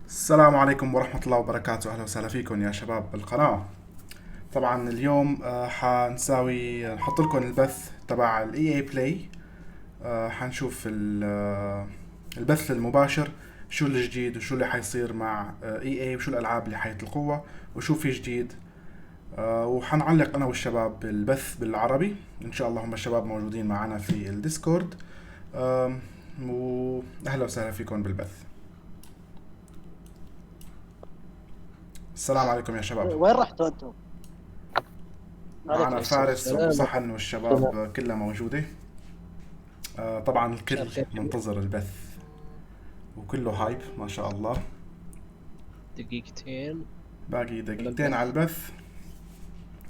السلام عليكم ورحمة الله وبركاته. أهلا وسهلا فيكم يا شباب بالقناة. طبعا اليوم نحط لكم البث تبع ال EA Play. حنشوف البث المباشر، شو الجديد وشو اللي حيصير مع EA وشو الألعاب اللي حيطلقوها وشو في جديد. وحنعلق أنا والشباب بالبث بالعربي إن شاء الله. هم الشباب موجودين معنا في الديسكورد. وأهلا وسهلا فيكم بالبث. السلام عليكم يا شباب. وين رحتوا انتم؟ معنا فارس وصحن والشباب كلها موجودة. طبعا الكل منتظر البث وكله هايب ما شاء الله. دقيقتين، باقي دقيقتين على البث.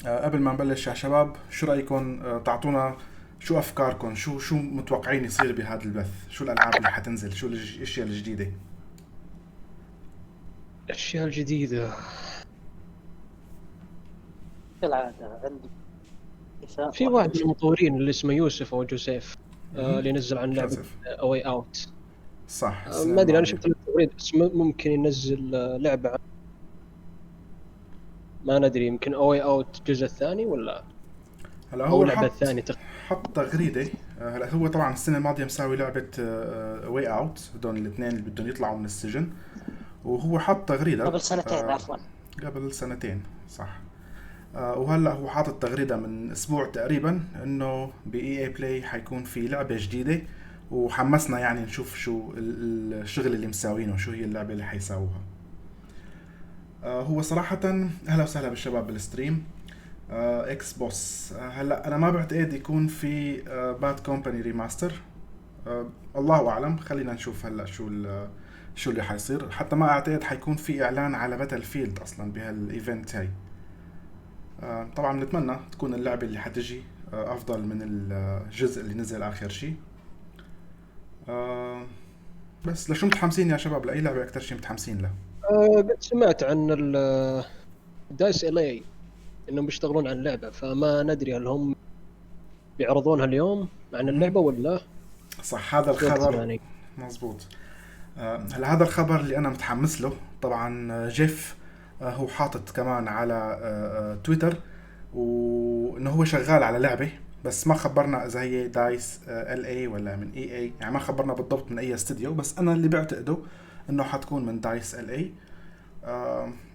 قبل ما نبلش يا شباب، شو رأيكم تعطونا شو أفكاركم، شو متوقعين يصير بهذا البث، شو الألعاب اللي حتنزل، شو الأشياء الجديدة. الأشياء الجديدة كالعادة عندي في واحد من المطورين اللي اسمه يوسف أو جوزيف اللي نزل عن لعبة أواي أوت. صح. ما أدري، أنا شفت التغريدة بس ممكن ينزل لعبة ما ندري، يمكن أواي أوت الجزء الثاني ولا هلا أو هو اللعبة الثانية. حط تغريدة. هلا هو طبعا السنة الماضية مساوي لعبة واي اوت، هدول الاثنين اللي بدهم يطلعوا من السجن، وهو حط تغريدة قبل سنتين عفوا. قبل سنتين صح. وهلا هو حاطط تغريدة من اسبوع تقريبا انه باي اي بلاي حيكون في لعبة جديدة، وحمسنا يعني نشوف شو الشغل اللي مساوينه، شو هي اللعبة اللي حيساووها. هو صراحة اهلا وسهلا بالشباب بالستريم. اكس بوس. هلا انا ما بعتقد يكون في باد كومباني ريماستر. الله اعلم، خلينا نشوف هلا شو اللي حيصير. حتى ما اعتقد حيكون في اعلان على باتل فيلد اصلا بهالايفنت هاي. طبعا نتمنى تكون اللعبة اللي حتجي افضل من الجزء اللي نزل اخر شيء. بس لشو متحمسين يا شباب؟ لاي لعبة اكثر شيء متحمسين له؟ قد سمعت عن دايس إلي إنهم بيشتغلون عن لعبة، فما ندري هل هم بيعرضونها اليوم عن اللعبة ولا. صح، هذا الخبر يعني. مزبوط. هلا هذا الخبر اللي انا متحمس له. طبعا جيف هو حاطط كمان على تويتر وانه هو شغال على لعبة، بس ما خبرنا اذا هي دايس ال اي ولا من اي اي، يعني ما خبرنا بالضبط من اي استوديو، بس انا اللي بعتقده انه حتكون من دايس ال اي.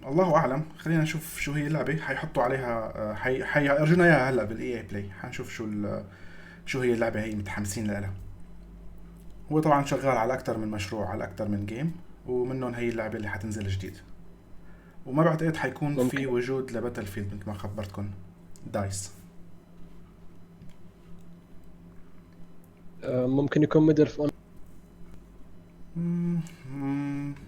الله اعلم. خلينا نشوف شو هي اللعبة حيحطوا عليها. حيرجونا اياها هلا بالاي اي بلاي. حنشوف شو هي اللعبة هي متحمسين لها. هو طبعا شغال على اكثر من مشروع، على اكثر من جيم، ومنهم هي اللعبة اللي حتنزل جديد. وما بعتقد حيكون ممكن. في وجود لباتل فيلد مثل ما خبرتكم دايس. ممكن يكون ميدل فون.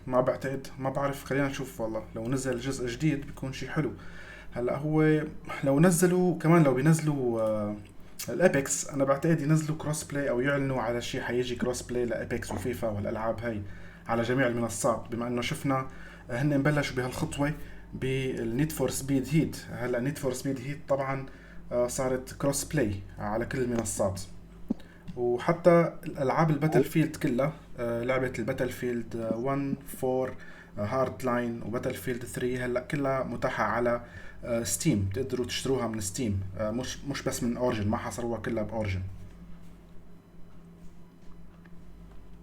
ما بعتقد، ما بعرف. خلينا نشوف والله. لو نزل جزء جديد بيكون شيء حلو. هلا هو لو نزلوا كمان، لو بينزلوا الابيكس، انا بعتقد ينزلوا كروس بلاي او يعلنوا على شيء حيجي كروس بلاي لابيكس وفيفا والالعاب هاي على جميع المنصات، بما انه شفنا هن بلشوا بهالخطوه بالنيد فور سبيد هيت. هلا نيد فور سبيد هيت طبعا صارت كروس بلاي على كل المنصات، وحتى الالعاب الباتل فيلد كلها. لعبه الباتل فيلد 1 4 هارد لاين وباتل فيلد 3 هلا كلها متاحه على ستيم. تقدروا تشتروها من ستيم، مش بس من اورجن. ما حصروها كلها باورجن.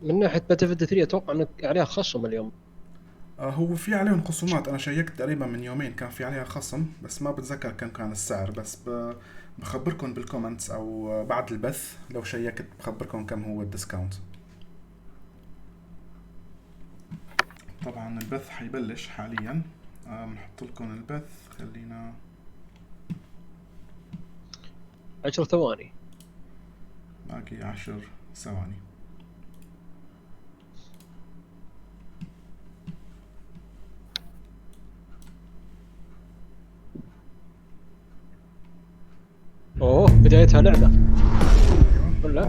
من ناحية باتل 3 أتوقع أنه عليها خصم اليوم. هو في عليهم خصومات. انا شيكت تقريبا من يومين كان في عليها خصم، بس ما بتذكر كم كان السعر. بس بخبركم بالكومنتس او بعد البث لو شيكت بخبركم كم هو الديسكاونت. طبعا البث حيبلش حاليا. بنحط لكم البث. خلينا 10 ثواني. باقي 10 ثواني. أوه، بدايتها لعبة.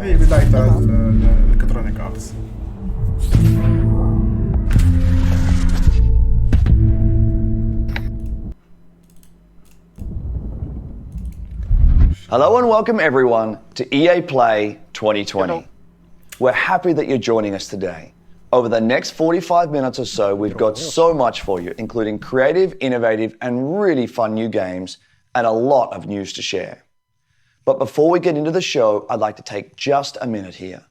هي بداية الالكترونيك ارتس. Hello and welcome everyone to EA Play 2020. We're happy that you're joining us today. Over the next 45 minutes or so, we've got so much for you, including creative, innovative, and really fun new games, and a lot of news to share. But before we get into the show, I'd like to take just a minute here.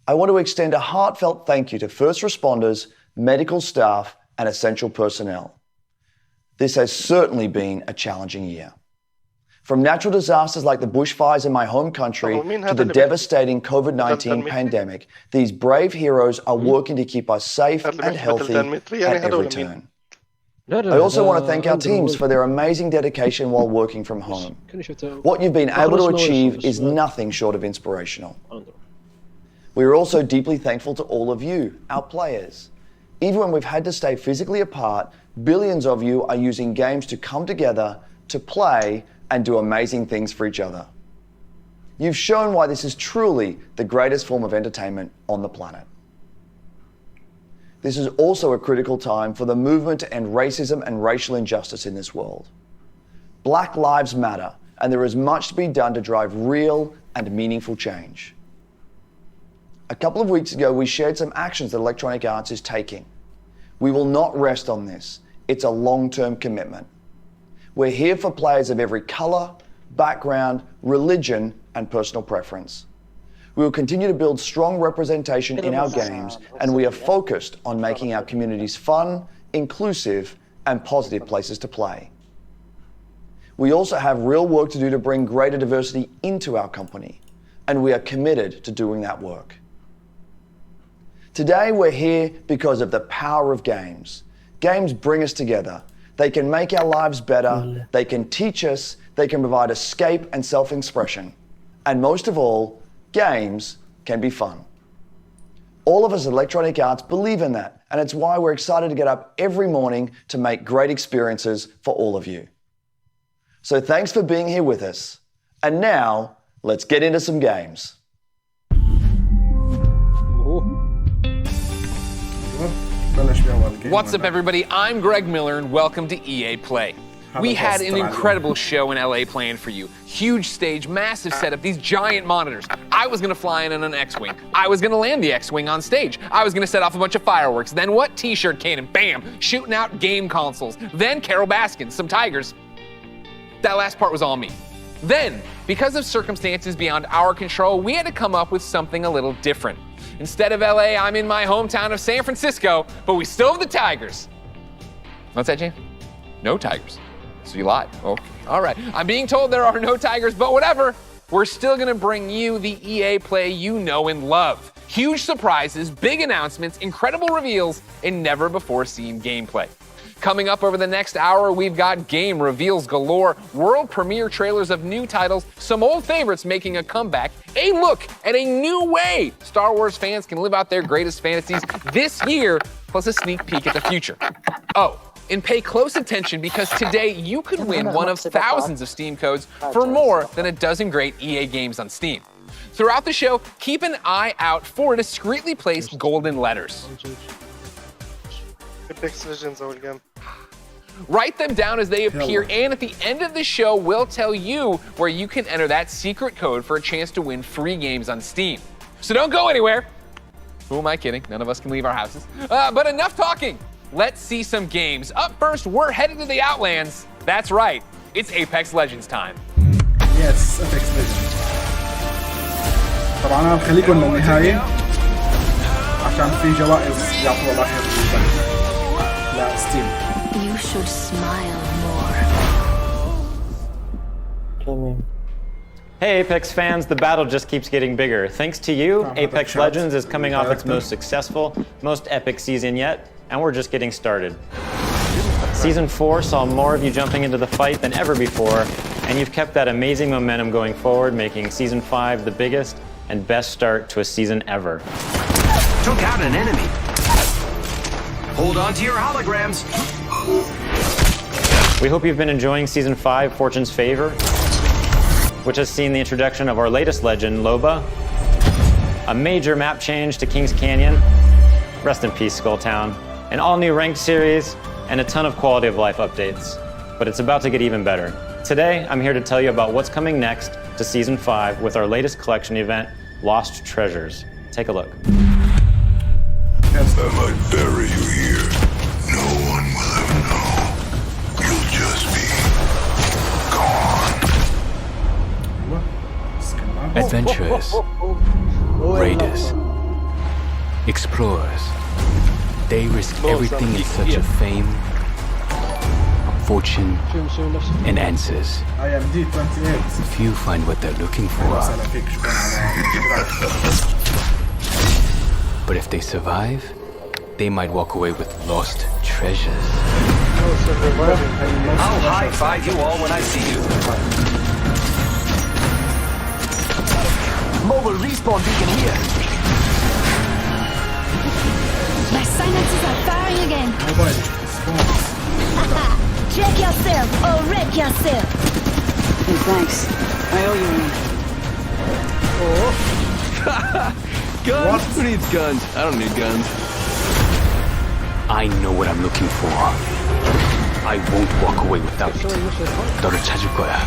I want to extend a heartfelt thank you to first responders, medical staff, and essential personnel. This has certainly been a challenging year. From natural disasters like the bushfires in my home country to the devastating COVID-19 pandemic, these brave heroes are working to keep us safe and healthy at every turn. I also want to thank our teams for their amazing dedication while working from home. What you've been able to achieve is nothing short of inspirational. We are also deeply thankful to all of you, our players. Even when we've had to stay physically apart, billions of you are using games to come together, to play, and do amazing things for each other. You've shown why this is truly the greatest form of entertainment on the planet. This is also a critical time for the movement to end racism and racial injustice in this world. Black lives matter, and there is much to be done to drive real and meaningful change. A couple of weeks ago, we shared some actions that Electronic Arts is taking. We will not rest on this. It's a long-term commitment. We're here for players of every color, background, religion, and personal preference. We will continue to build strong representation in our games, and we are focused on making our communities fun, inclusive, and positive places to play. We also have real work to do to bring greater diversity into our company, and we are committed to doing that work. Today, we're here because of the power of games. Games bring us together. They can make our lives better, they can teach us, they can provide escape and self-expression. And most of all, games can be fun. All of us at Electronic Arts believe in that, and it's why we're excited to get up every morning to make great experiences for all of you. So thanks for being here with us. And now, let's get into some games. What's up, everybody? I'm Greg Miller, and welcome to EA Play. We had an incredible show in LA planned for you. Huge stage, massive setup, these giant monitors. I was gonna fly in on an X-Wing. I was gonna land the X-Wing on stage. I was gonna set off a bunch of fireworks. Then what? T-shirt cannon, bam, shooting out game consoles. Then Carol Baskin, some tigers. That last part was all me. Then, because of circumstances beyond our control, we had to come up with something a little different. Instead of LA, I'm in my hometown of San Francisco, but we still have the Tigers. What's that, James? No Tigers. So you lied. Oh, all right. I'm being told there are no Tigers, but whatever. We're still gonna bring you the EA Play you know and love. Huge surprises, big announcements, incredible reveals, and never before seen gameplay. Coming up over the next hour, we've got game reveals galore, world premiere trailers of new titles, some old favorites making a comeback, a look at a new way Star Wars fans can live out their greatest fantasies this year, plus a sneak peek at the future. Oh, and pay close attention because today you could win one of thousands of Steam codes for more than a dozen great EA games on Steam. Throughout the show, keep an eye out for discreetly placed golden letters. Write them down as they appear, and at the end of the show, we'll tell you where you can enter that secret code for a chance to win free games on Steam. So don't go anywhere. Who am I kidding? None of us can leave our houses. But enough talking. Let's see some games. Up first, we're headed to the Outlands. That's right, it's Apex Legends time. Yes, Apex Legends. طبعا انا بخليكم للنهاية عشان في جوائز يعطوا الله خير لا ستيم. You should smile more. Hey Apex fans, the battle just keeps getting bigger. Thanks to you, Apex Legends is coming off its most successful, most epic season yet, and we're just getting started. Season 4 saw more of you jumping into the fight than ever before, and you've kept that amazing momentum going forward, making Season 5 the biggest and best start to a season ever. Took out an enemy. Hold on to your holograms. We hope you've been enjoying Season 5, Fortune's Favor, which has seen the introduction of our latest legend, Loba, a major map change to Kings Canyon, rest in peace, Skulltown, an all-new ranked series, and a ton of quality of life updates. But it's about to get even better. Today, I'm here to tell you about what's coming next to Season 5 with our latest collection event, Lost Treasures. Take a look. I might bury you here. No one will ever know. You'll just be gone. Adventurers, raiders, explorers. They risk everything in search of fame, fortune, and answers. IMD 28. Few find what they're looking for. But if they survive, they might walk away with lost treasures. I'll high-five you all when I see you. Mobile respawn beacon here. My silences are firing again. Check yourself or wreck yourself. Hey, thanks. I owe you one. Guns? What? Who needs guns? I don't need guns. I know what I'm looking for. I won't walk away without it. 너를 찾을 거야.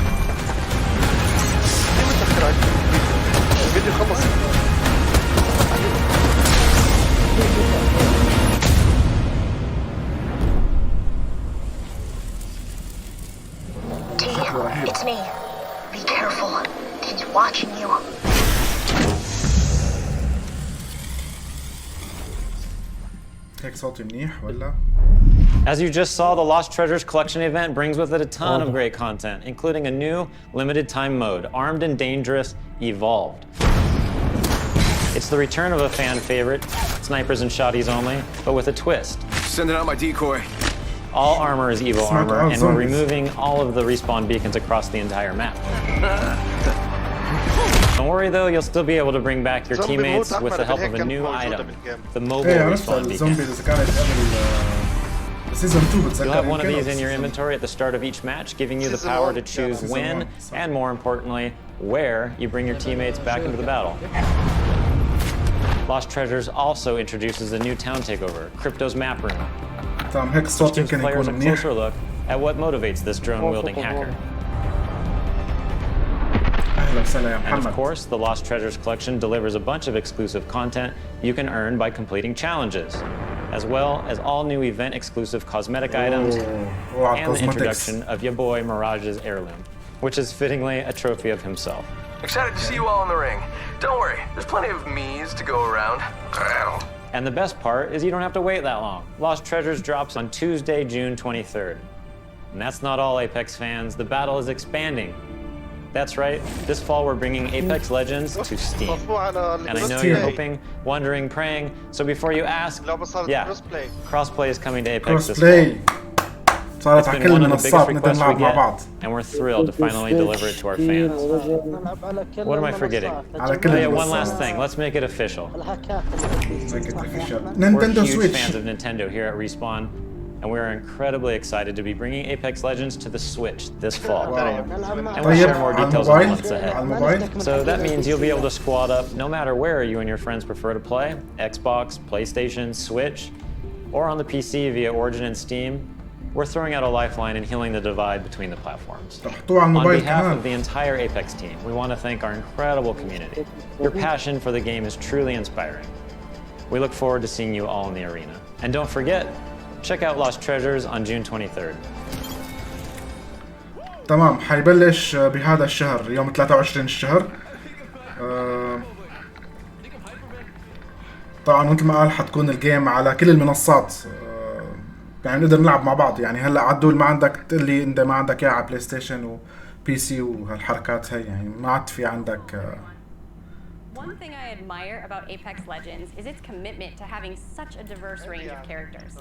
It's me. Be careful. He's watching you. هيك صوتي منيح ولا؟ As you just saw, the Lost Treasures collection event brings with it a ton of great content, including a new limited time mode, Armed and Dangerous Evolved. It's the return of a fan favorite, snipers and shotties only, but with a twist. Sending out my decoy. All armor is Evo armor, and we're removing all of the respawn beacons across the entire map. Don't worry though, you'll still be able to bring back your teammates with the help of a new item, the mobile respawn beacon. You'll have one of these in your inventory at the start of each match, giving you the power to choose when, and more importantly, where you bring your teammates back into the battle. Lost Treasures also introduces a new town takeover, Crypto's Map Room, which gives players a closer look at what motivates this drone-wielding hacker. And of course, the Lost Treasures collection delivers a bunch of exclusive content you can earn by completing challenges, as well as all new event-exclusive cosmetic items and the introduction of your boy Mirage's heirloom, which is fittingly a trophy of himself. Excited to see you all in the ring. Don't worry, there's plenty of me's to go around. And the best part is you don't have to wait that long. Lost Treasures drops on Tuesday, June 23rd. And that's not all, Apex fans. The battle is expanding. That's right, this fall we're bringing Apex Legends to Steam. And I know you're hoping, wondering, praying, so before you ask, yeah, crossplay is coming to Apex this fall. It's been one of the biggest requests we get, and we're thrilled to finally deliver it to our fans. What am I forgetting? Oh yeah, one last thing, let's make it official. We're huge fans of Nintendo here at Respawn, and we are incredibly excited to be bringing Apex Legends to the Switch this fall. And we'll share more details in the months ahead. So that means you'll be able to squad up no matter where you and your friends prefer to play, Xbox, PlayStation, Switch, or on the PC via Origin and Steam. We're throwing out a lifeline and healing the divide between the platforms. On behalf of the entire Apex team, we want to thank our incredible community. Your passion for the game is truly inspiring. We look forward to seeing you all in the arena. And don't forget, check out Lost Treasures on June 23rd. تمام حيبلش بهذا الشهر يوم 23 الشهر. طبعا مثل ما قال حتكون الجيم على كل المنصات. يعني نقدر نلعب مع بعض يعني هلا عدول ما عندك تقول لي انت ما عندك اياه على بلاي ستيشن وبي سي وهالحركات هي يعني ما عاد في عندك. One thing I admire about Apex Legends is its commitment to having such a diverse range of characters.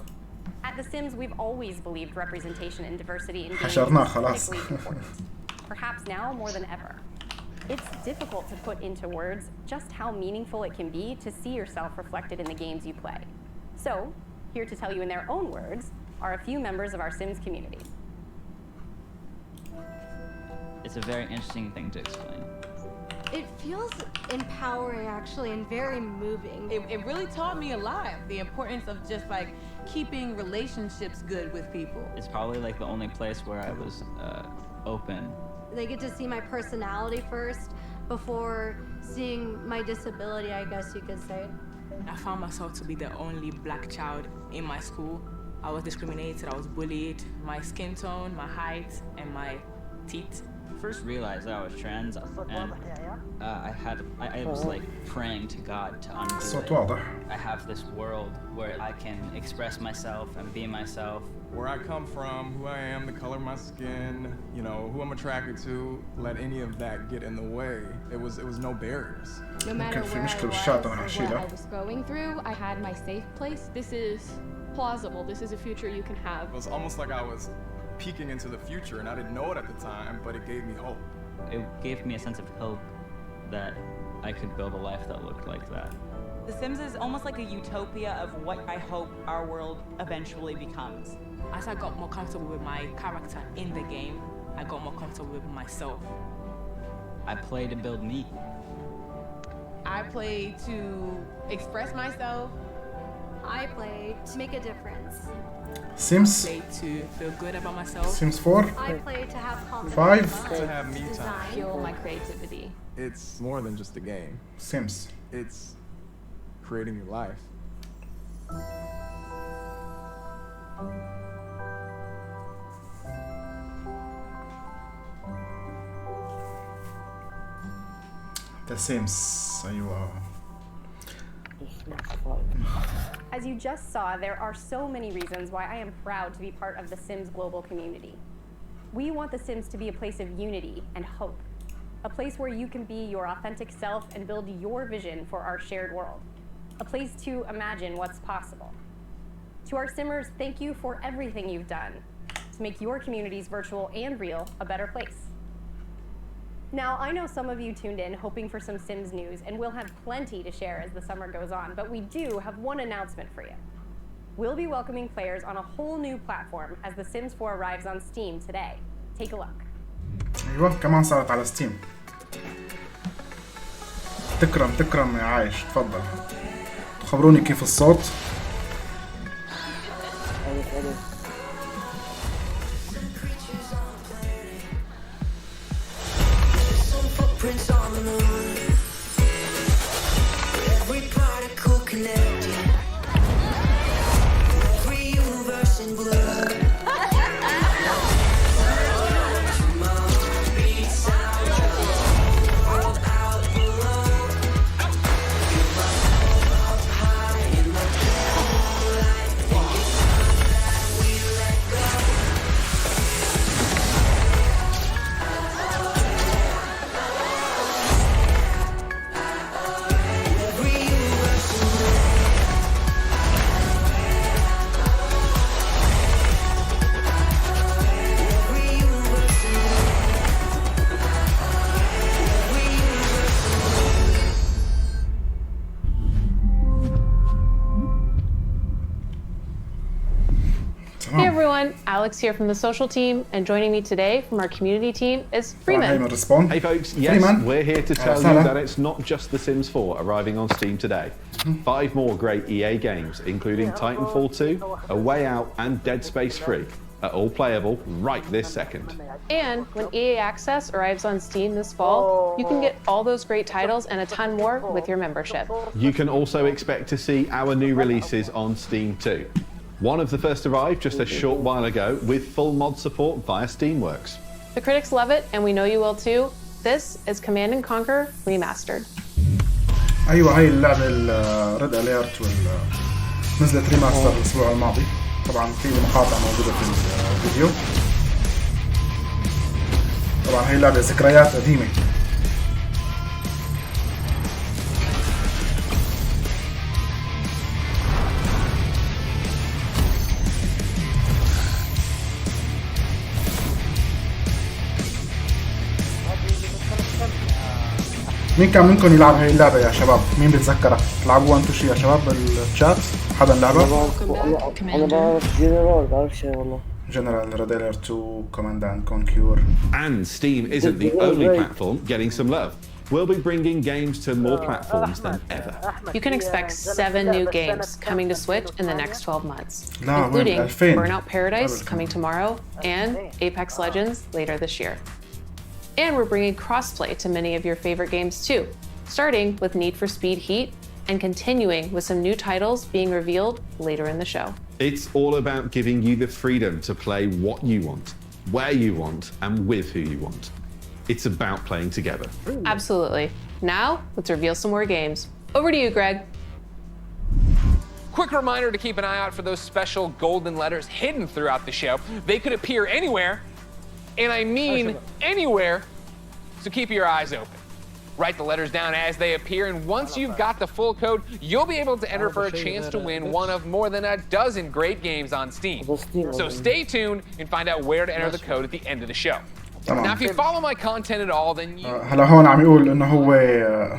At The Sims, we've always believed representation and diversity in games is critically important. Perhaps now more than ever. It's difficult to put into words just how meaningful it can be to see yourself reflected in the games you play. So, here to tell you in their own words are a few members of our Sims community. It's a very interesting thing to explain. It feels empowering actually and very moving. It really taught me a lot, the importance of just like keeping relationships good with people. It's probably like the only place where I was open. They get to see my personality first before seeing my disability, I guess you could say. I found myself to be the only black child in my school. I was discriminated, I was bullied, my skin tone, my height, and my teeth. First realized that I was trans, and I was like praying to God to undo it. I have this world where I can express myself and be myself. Where I come from, who I am, the color of my skin, you know, who I'm attracted to, let any of that get in the way. It was no barriers. No matter where I was or what I was going through, I had my safe place. This is plausible. This is a future you can have. It was almost like I was peeking into the future, and I didn't know it at the time, but it gave me hope. It gave me a sense of hope that I could build a life that looked like that. The Sims is almost like a utopia of what I hope our world eventually becomes. As I got more comfortable with my character in the game, I got more comfortable with myself. I play to build me. I play to express myself. I play to make a difference. Sims. I play to feel good about myself. Sims 4. I play to have confidence. 5. To have me time. Fuel my creativity. It's more than just a game. Sims. It's creating your life. The Sims. أيوة. As you just saw, there are so many reasons why I am proud to be part of the Sims global community. We want the Sims to be a place of unity and hope, a place where you can be your authentic self and build your vision for our shared world, a place to imagine what's possible. To our Simmers, thank you for everything you've done to make your communities, virtual and real, a better place. Now, I know some of you tuned in hoping for some Sims news, and we'll have plenty to share as the summer goes on, but we do have one announcement for you. We'll be welcoming players on a whole new platform as The Sims 4 arrives on Steam today. Take a look. أيوة كمان صارت على ستيم. تكرم يا عايش، تفضل. خبروني كيف الصوت. Prints on the moon. Every particle connected. Every universe in blue. Hey everyone, Alex here from the social team, and joining me today from our community team is Freeman. Hey folks, yes, we're here to tell you that it's not just The Sims 4 arriving on Steam today. 5 more great EA games, including Titanfall 2, A Way Out, and Dead Space 3, are all playable right this second. And when EA Access arrives on Steam this fall, you can get all those great titles and a ton more with your membership. You can also expect to see our new releases on Steam too. One of the first arrived just a short while ago with full mod support via Steamworks. The critics love it, and we know you will too. This is Command & Conquer Remastered. أيوة هاي اللعبة الريد أليرت نزلت ريماستر الأسبوع الماضي. طبعا في مقاطع موجودة في الفيديو. طبعا هاي لعبة ذكريات قديمة. مين كان منكم يلعب هاي اللعبة يا شباب؟ مين بيتذكرها؟ تلعبوها انتو شي يا شباب بالشات؟ حدا لعبها؟ أنا بعرف جنرال، بعرف شي والله. General, Red Alert 2, Command & Conquer. And Steam isn't the only platform getting some love. We'll be bringing games to more platforms than ever. You can expect 7 new games coming to Switch in the next 12 months, including Burnout Paradise coming tomorrow and Apex Legends later this year. And we're bringing crossplay to many of your favorite games too, starting with Need for Speed Heat and continuing with some new titles being revealed later in the show. It's all about giving you the freedom to play what you want, where you want, and with who you want. It's about playing together. Absolutely. Now, let's reveal some more games. Over to you, Greg. Quick reminder to keep an eye out for those special golden letters hidden throughout the show. They could appear anywhere, and I mean anywhere, so keep your eyes open. Write the letters down as they appear, and once you've got the full code, you'll be able to enter for a chance to win one of more than a dozen great games on Steam. So stay tuned and find out where to enter the code at the end of the show. Now, if you follow my content at all, then you... هلا هون عم يقول انه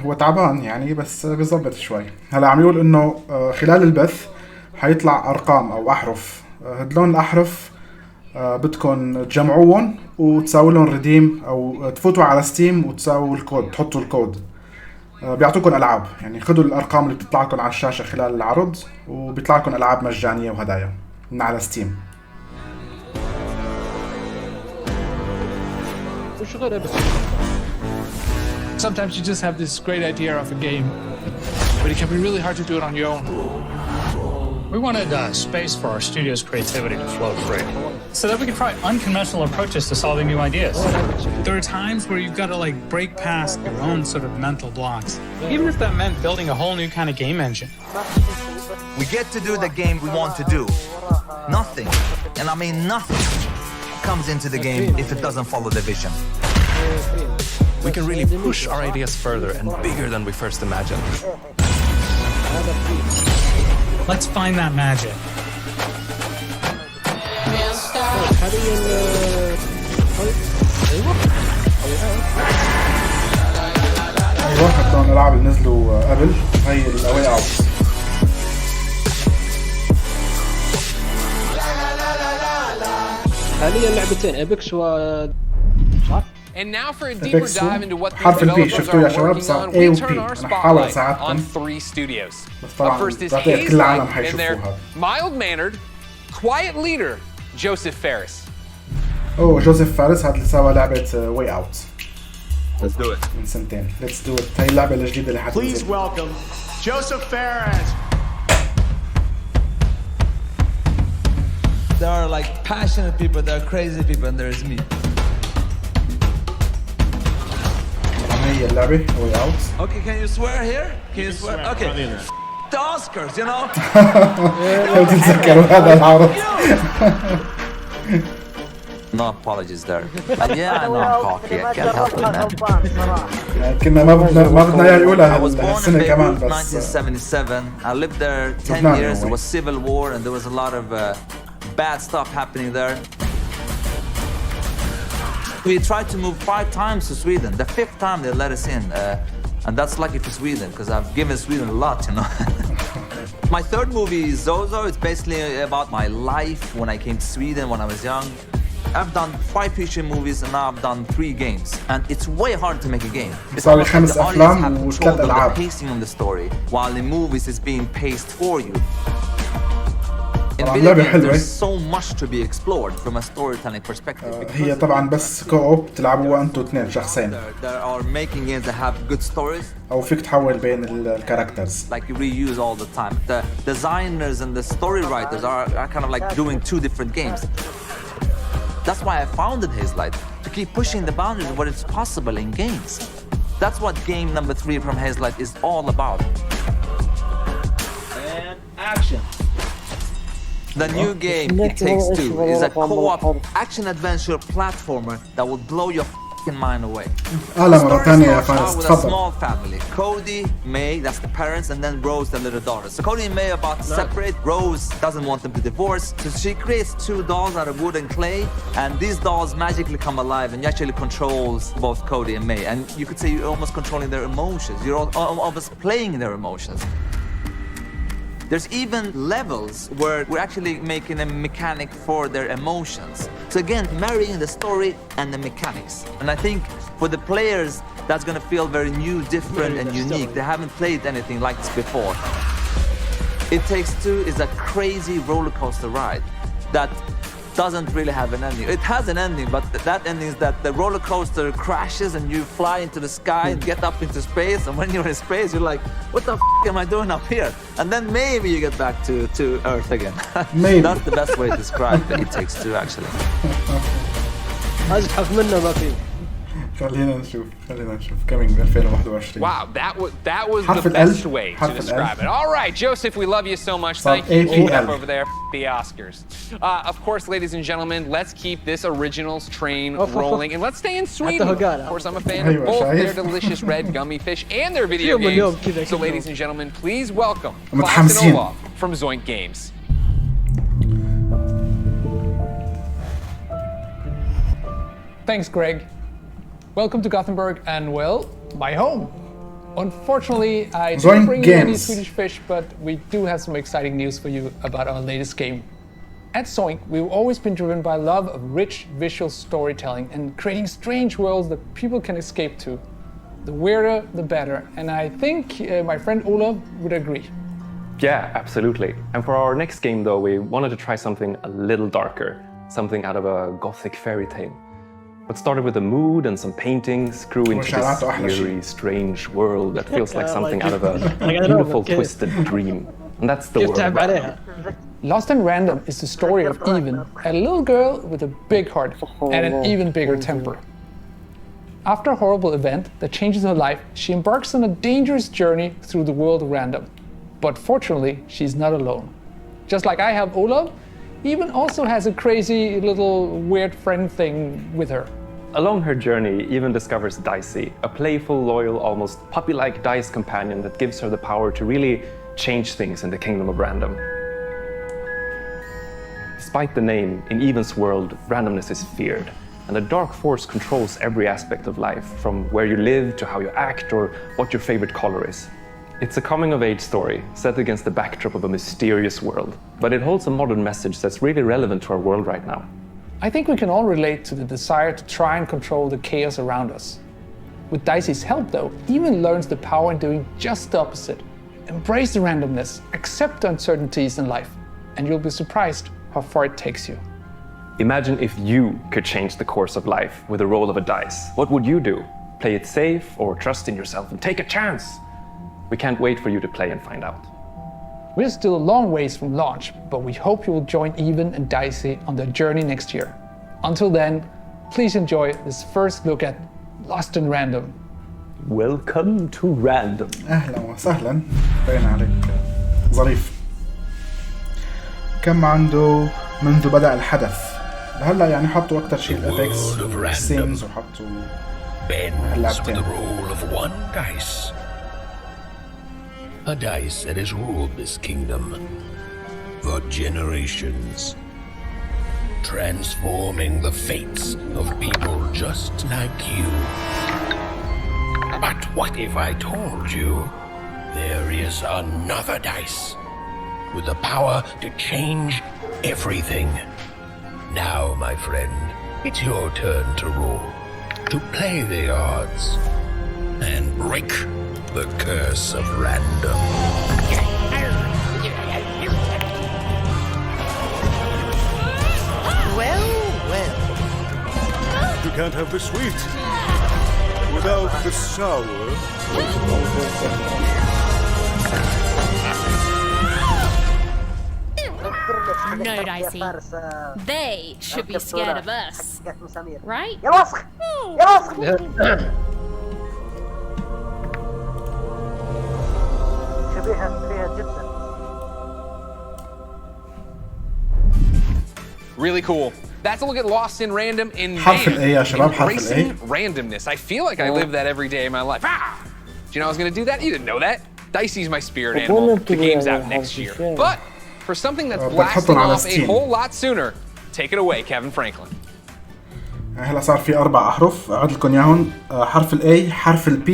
هو تعبان يعني بس بيظبط شوي. هلا عم يقول انه خلال البث حيطلع ارقام او احرف. هدلون الاحرف بدكم تجمعوهم وتساوي لهم ريديم او تفوتوا على ستيم وتساووا الكود، تحطوا الكود. بيعطوكم العاب، يعني خذوا الارقام اللي بتطلع لكم على الشاشه خلال العرض وبيطلع لكم العاب مجانيه وهدايا من على ستيم. Sometimes you just have this great idea of a game, but it can be really hard to do it on your own. We wanted space for our studio's creativity to flow free, so that we could try unconventional approaches to solving new ideas. There are times where you've got to like break past your own sort of mental blocks, even if that meant building a whole new kind of game engine. We get to do the game we want to do. Nothing, and I mean nothing, comes into the game if it doesn't follow the vision. We can really push our ideas further and bigger than we first imagined. Let's find that magic. ايوه هدول الالعاب اللي نزلوا قبل هي الاواي اوت. حاليا لعبتين ايبكس و And now for a deeper dive into what the developers are working on, we turn our spotlight on 3 studios. Up first is Hazelight and their mild-mannered, quiet leader, Joseph Fares. Oh, Joseph Fares هذا اللي سوى لعبة Way Out. Let's do it. من سنتين. Let's do it. هاي اللعبة الجديدة اللي حتنزل. Please welcome Joseph Fares. There are like passionate people, there are crazy people, and there is me. هي اللعبة Way Out. Okay, can you swear here? Can you swear? Okay. The Oscars, you know. تتذكروا هذا العرض. No apologies there. And yeah, I know I'm cocky. I can't help it, man. كنا ما بدنا يقولها هالسنة كمان بس. 1977. I lived there 10 years. There was civil war and there was a lot of bad stuff happening there. We tried to move 5 times to Sweden. The 5th time they let us in. And that's lucky for Sweden, because I've given Sweden a lot, you know. My 3rd movie is Zozo. It's basically about my life when I came to Sweden when I was young. I've done 5 feature movies and now I've done 3 games. And it's way hard to make a game. It's almost like the audience have control of the pacing on the story, while in movies it's being paced for you. In video games, there's so much to be explored from a storytelling perspective. هي طبعا بس كوب تلعبوها انتوا 2 شخصين. There are making games that have good stories. أو فيك تحول بين الكاركترز. Like you reuse all the time. The designers and the story writers are kind of like doing 2 different games. That's why I founded Hazelight, to keep pushing the boundaries of what is possible in games. That's what game number 3 from Hazelight is all about. And action. The new game, It Takes Two, is a co-op action-adventure platformer that will blow your f***ing mind away. The story starts out with a small family. Cody, May, that's the parents, and then Rose, the little daughter. So Cody and May are about to separate. Rose doesn't want them to divorce, so she creates 2 dolls out of wood and clay, and these dolls magically come alive and actually controls both Cody and May. And you could say you're almost controlling their emotions. You're almost playing their emotions. There's even levels where we're actually making a mechanic for their emotions. So again, marrying the story and the mechanics. And I think for the players, that's gonna feel very new, different, and unique. They haven't played anything like this before. It Takes Two is a crazy roller coaster ride that doesn't really have an ending. It has an ending, but that ending is that the roller coaster crashes and you fly into the sky and get up into space. And when you're in space, you're like, what the f am I doing up here? And then maybe you get back to Earth again. Maybe. That's the best way to describe It Takes Two, actually. ازحف منه ما في. خلينا نشوف coming 2021. Wow, that was the best way to describe it. All right, Joseph, we love you so much. Thank you. Keep up over there, the Oscars. Of course, ladies and gentlemen, let's keep this originals train rolling, and let's stay in Sweden. Of course, I'm a fan of both their delicious red gummy fish and their video games. So, ladies and gentlemen, please welcome Klaus and Olaf from Zoink Games. Thanks, Greg. Welcome to Gothenburg and, well, my home. Unfortunately, I didn't bring you any Swedish fish, but we do have some exciting news for you about our latest game. At Zoink, we've always been driven by love of rich visual storytelling and creating strange worlds that people can escape to. The weirder, the better, and I think my friend Olaf would agree. Yeah, absolutely. And for our next game, though, we wanted to try something a little darker, something out of a gothic fairy tale. What started with a mood and some paintings grew into this eerie, strange world that feels like something out of a beautiful, twisted dream. And that's the world. Lost in Random is the story of Even, a little girl with a big heart and an even bigger temper. After a horrible event that changes her life, she embarks on a dangerous journey through the world of Random. But fortunately, she's not alone. Just like I have Olaf, Even also has a crazy little weird friend thing with her. Along her journey, Even discovers Dicey, a playful, loyal, almost puppy-like dice companion that gives her the power to really change things in the kingdom of Random. Despite the name, in Even's world, randomness is feared, and a dark force controls every aspect of life, from where you live to how you act or what your favorite color is. It's a coming-of-age story set against the backdrop of a mysterious world, but it holds a modern message that's really relevant to our world right now. I think we can all relate to the desire to try and control the chaos around us. With Dicey's help, though, Even learns the power in doing just the opposite. Embrace the randomness, accept the uncertainties in life, and you'll be surprised how far it takes you. Imagine if you could change the course of life with the roll of a dice. What would you do? Play it safe or trust in yourself and take a chance? We can't wait for you to play and find out. We're still a long ways from launch, but we hope you will join Even and Dicey on their journey next year. Until then, please enjoy this first look at Lost in Random. Welcome to Random. أهلا وسهلا. باين عليك ظريف. كم عنده منذ بدأ الحدث؟ هلا يعني حطوا أكتر شيء الأبيكس سيمز وحطوا bends with the roll of one dice. A dice that has ruled this kingdom for generations, transforming the fates of people just like you. But what if I told you there is another dice with the power to change everything? Now, my friend, it's your turn to roll, to play the odds, and break the curse of Random. Well, well. You can't have the sweet without the sour. No, Dicey. They should be scared of us. Right? Really cool. That's a look at Lost in Random in حرف الA يا شباب حرف الA. Randomness. I feel like I live that every day in my life. Ah! Do you know I was going to do that? You didn't know that. Dicey's my spirit animal. The game's out next year. But for something that's blasting off a whole lot sooner, take it away, Kevin Franklin. هلا صار في 4 أحرف أعد لكم إياهم حرف الA حرف الB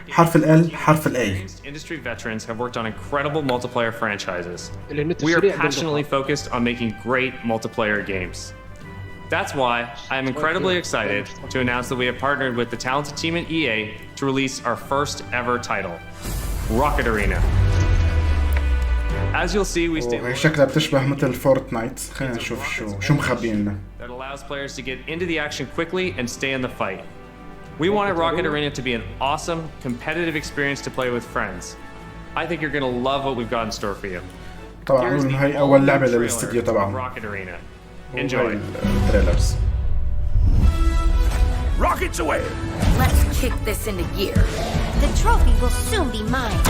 حرف الL حرف الA. Industry veterans have worked on incredible multiplayer franchises. We are passionately focused on making great multiplayer games. That's why I am incredibly excited to announce that we have partnered with the talented team at EA to release our first ever title, Rocket Arena. As you'll see, we stay وهي شكلها بتشبه مثل فورتنايت. خلينا نشوف شو مخبينا. That allows players to get into the action quickly and stay in the fight. We wanted Rocket Arena to be an awesome, competitive experience to play with friends. I think you're gonna love what we've got in store for you. طبعا هاي أول لعبة للاستديو تبعهم. Rocket Arena. Enjoy. التريلرز. Rockets away! Let's kick this into gear. The trophy will soon be mine.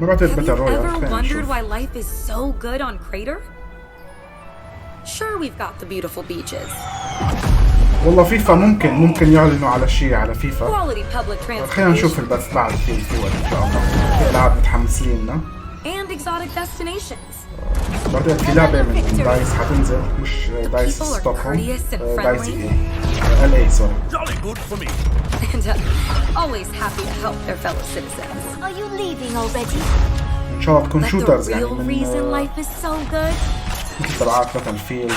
Have you ever wondered why life is so good on Crater? Sure, we've got the beautiful beaches. والله فيفا ممكن يعلنوا على شيء على فيفا. Quality public خلينا نشوف البث بعد في وقت إن شاء الله. في ألعاب متحمسين لنا. And exotic destinations. بعدين في لعبة من دايس حتنزل مش دايس ستوكهولم دايس LA سوري. Jolly good for me. And always happy to help their fellow citizens. Are you leaving already? إن شاء الله تكون شوترز يعني من reason life is so good. مثل تبعات باتل فيلد.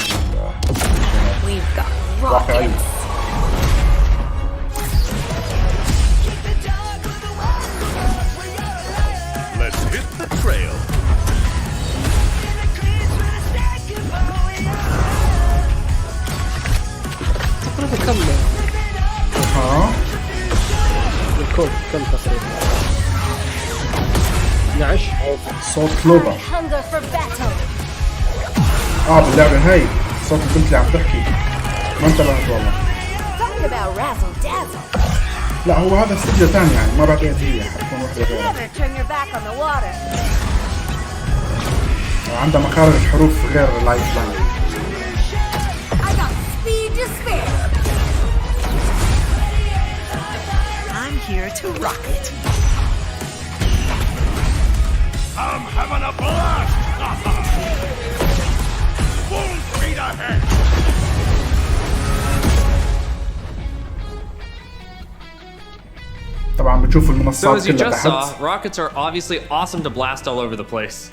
We've got rockets. Let's hit the trail. تقريبا كم الكود كم تقريبا 12 صوت لوبا باللعبة هاي صوت البنت اللي عم تحكي ما انتبهت والله. لا هو هذا استوديو ثاني يعني ما بعتقد هي حتكون وحدة غيرها. عندها مخارج حروف غير لايف لاين. I'm here to rock it. I'm having a blast! Full speed ahead! طبعا بتشوف So المنصات as you كلها just تحت. saw, rockets are obviously awesome to blast all over the place.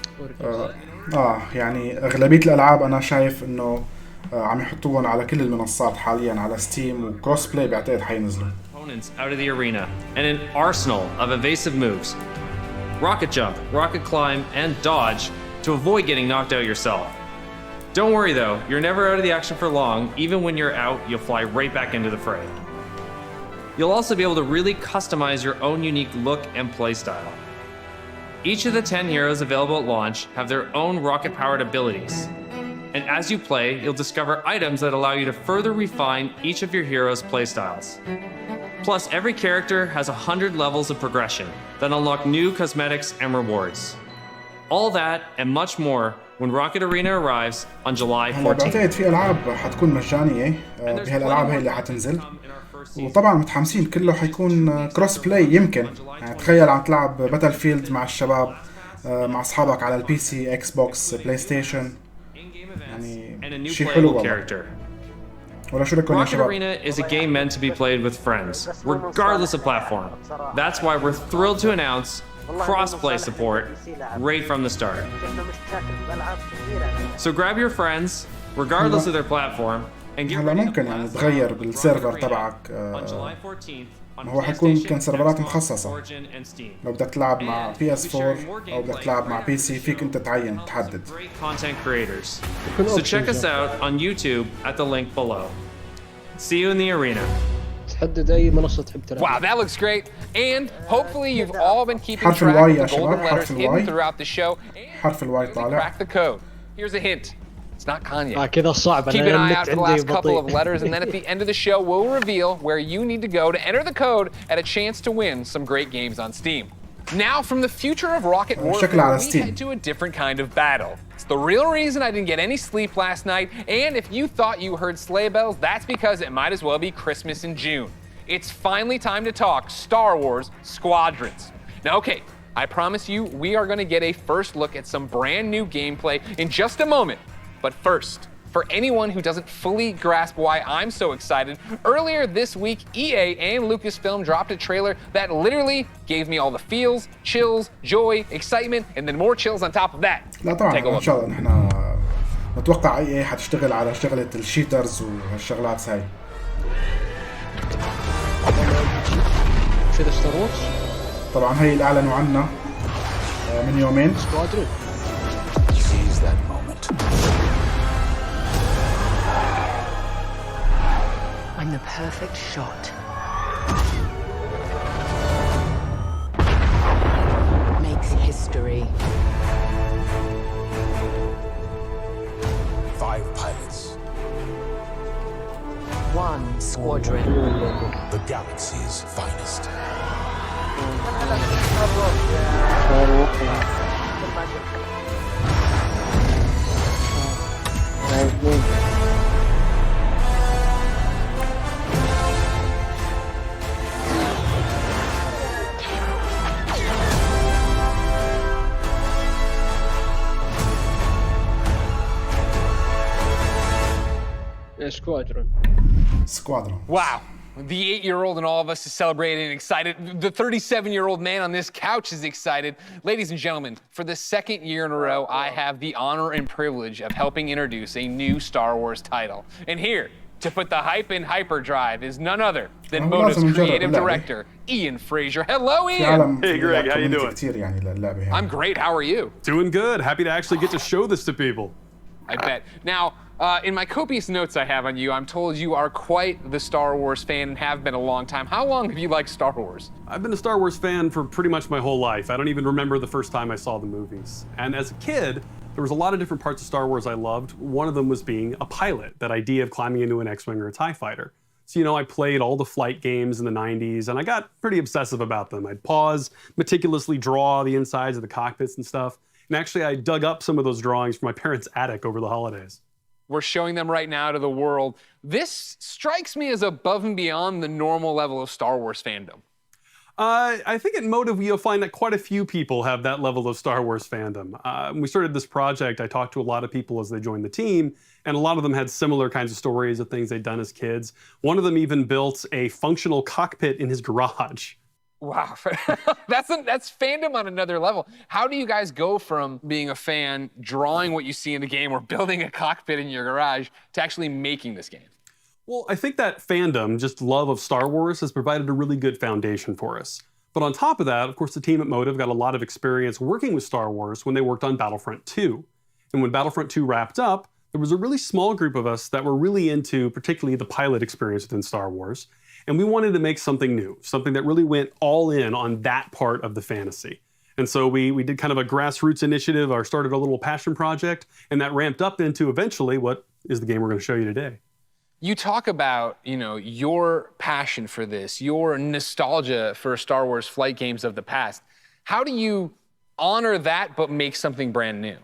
يعني اغلبية الالعاب انا شايف انه عم يحطوهم على كل المنصات حاليا على ستيم وكروس بلاي بعتقد حينزلوا. Opponents out of the arena and an arsenal of evasive moves. Rocket jump, rocket climb, and dodge to avoid getting knocked out yourself. Don't worry though, you're never out of the action for long. Even when you're out, you'll fly right back into the fray. You'll also be able to really customize your own unique look and playstyle. Each of the 10 heroes available at launch have their own rocket-powered abilities. And as you play, you'll discover items that allow you to further refine each of your heroes' playstyles. Plus, every character has 100 levels of progression that unlock new cosmetics and rewards. All that and much more when Rocket Arena arrives on July 14th. بعتقد في ألعاب حتكون مجانية بهالألعاب هي اللي حتنزل. وطبعا متحمسين كله حيكون كروس بلاي يمكن يعني تخيل عم تلعب باتل فيلد مع الشباب مع أصحابك على البي سي إكس بوكس بلاي ستيشن يعني شيء حلو والله. Rocket Arena is a game meant to be played with friends, regardless of platform. That's why we're thrilled to announce cross-play support right from the start. So grab your friends, regardless of their platform, and get هلا ممكن يعني تغير بالسيرفر تبعك. هو حيكون يمكن سيرفرات مخصصة. لو بدك تلعب مع PS4 أو بدك تلعب مع PC فيك أنت تعين تحدد. content creators. So check us out on YouTube at the link below. See you in the arena. تحدد أي منصة تحب تلعب. Wow, that looks great. And hopefully you've all been keeping track of the golden letters hidden throughout the show. حرف الواي طالع. Crack the code. Here's a hint. It's not Kanye. كذا صعب. Keep an eye out for the last couple of letters, and then at the end of the show, we'll reveal where you need to go to enter the code and a chance to win some great games on Steam. Now, from the future of Rocket Warfare, we head to a different kind of battle. It's the real reason I didn't get any sleep last night, and if you thought you heard sleigh bells, that's because it might as well be Christmas in June. It's finally time to talk Star Wars Squadrons. Now, okay, I promise you, we are going to get a first look at some brand new gameplay in just a moment. But first, for anyone who doesn't fully grasp why I'm so excited, earlier this week, EA and Lucasfilm dropped a trailer that literally gave me all the feels, chills, joy, excitement, and then more chills on top of that. لا طبعا ان شاء الله نحن نتوقع EA حتشتغل على شغلة الشيترز والشغلات هاي. كذا ستار وورز؟ طبعا هي اللي اعلنوا عنها من يومين. سكوادرون. Seize that moment. I'm the perfect shot. Makes history. 5 pilots. 1 squadron. The galaxy's finest. Squadron. Wow. The 8-year-old in all of us is celebrating and excited. The 37-year-old man on this couch is excited. Ladies and gentlemen, for the second year in a row, I have the honor and privilege of helping introduce a new Star Wars title. And here, to put the hype in hyperdrive, is none other than Motive's creative director, Ian Fraser. Hello, Ian. Hey, Greg, how you doing? I'm great. How are you? Doing good. Happy to actually get to show this to people. I bet. Now, in my copious notes I have on you, I'm told you are quite the Star Wars fan and have been a long time. How long have you liked Star Wars? I've been a Star Wars fan for pretty much my whole life. I don't even remember the first time I saw the movies. And as a kid, there was a lot of different parts of Star Wars I loved. One of them was being a pilot, that idea of climbing into an X-Wing or a TIE fighter. So, you know, I played all the flight games in the 90s, and I got pretty obsessive about them. I'd pause, meticulously draw the insides of the cockpits and stuff. And actually, I dug up some of those drawings from my parents' attic over the holidays. We're showing them right now to the world. This strikes me as above and beyond the normal level of Star Wars fandom. I think at Motive, you'll find that quite a few people have that level of Star Wars fandom. When we started this project, I talked to a lot of people as they joined the team, and a lot of them had similar kinds of stories of things they'd done as kids. One of them even built a functional cockpit in his garage. Wow, that's fandom on another level. How do you guys go from being a fan, drawing what you see in the game, or building a cockpit in your garage, to actually making this game? Well, I think that fandom, just love of Star Wars, has provided a really good foundation for us. But on top of that, of course, the team at Motive got a lot of experience working with Star Wars when they worked on Battlefront 2. And when Battlefront 2 wrapped up, there was a really small group of us that were really into particularly the pilot experience within Star Wars. And we wanted to make something new, something that really went all in on that part of the fantasy. And so we did kind of a grassroots initiative, or started a little passion project, and that ramped up into eventually what is the game we're going to show you today. You talk about, you know, your passion for this, your nostalgia for Star Wars flight games of the past. How do you honor that but make something brand new?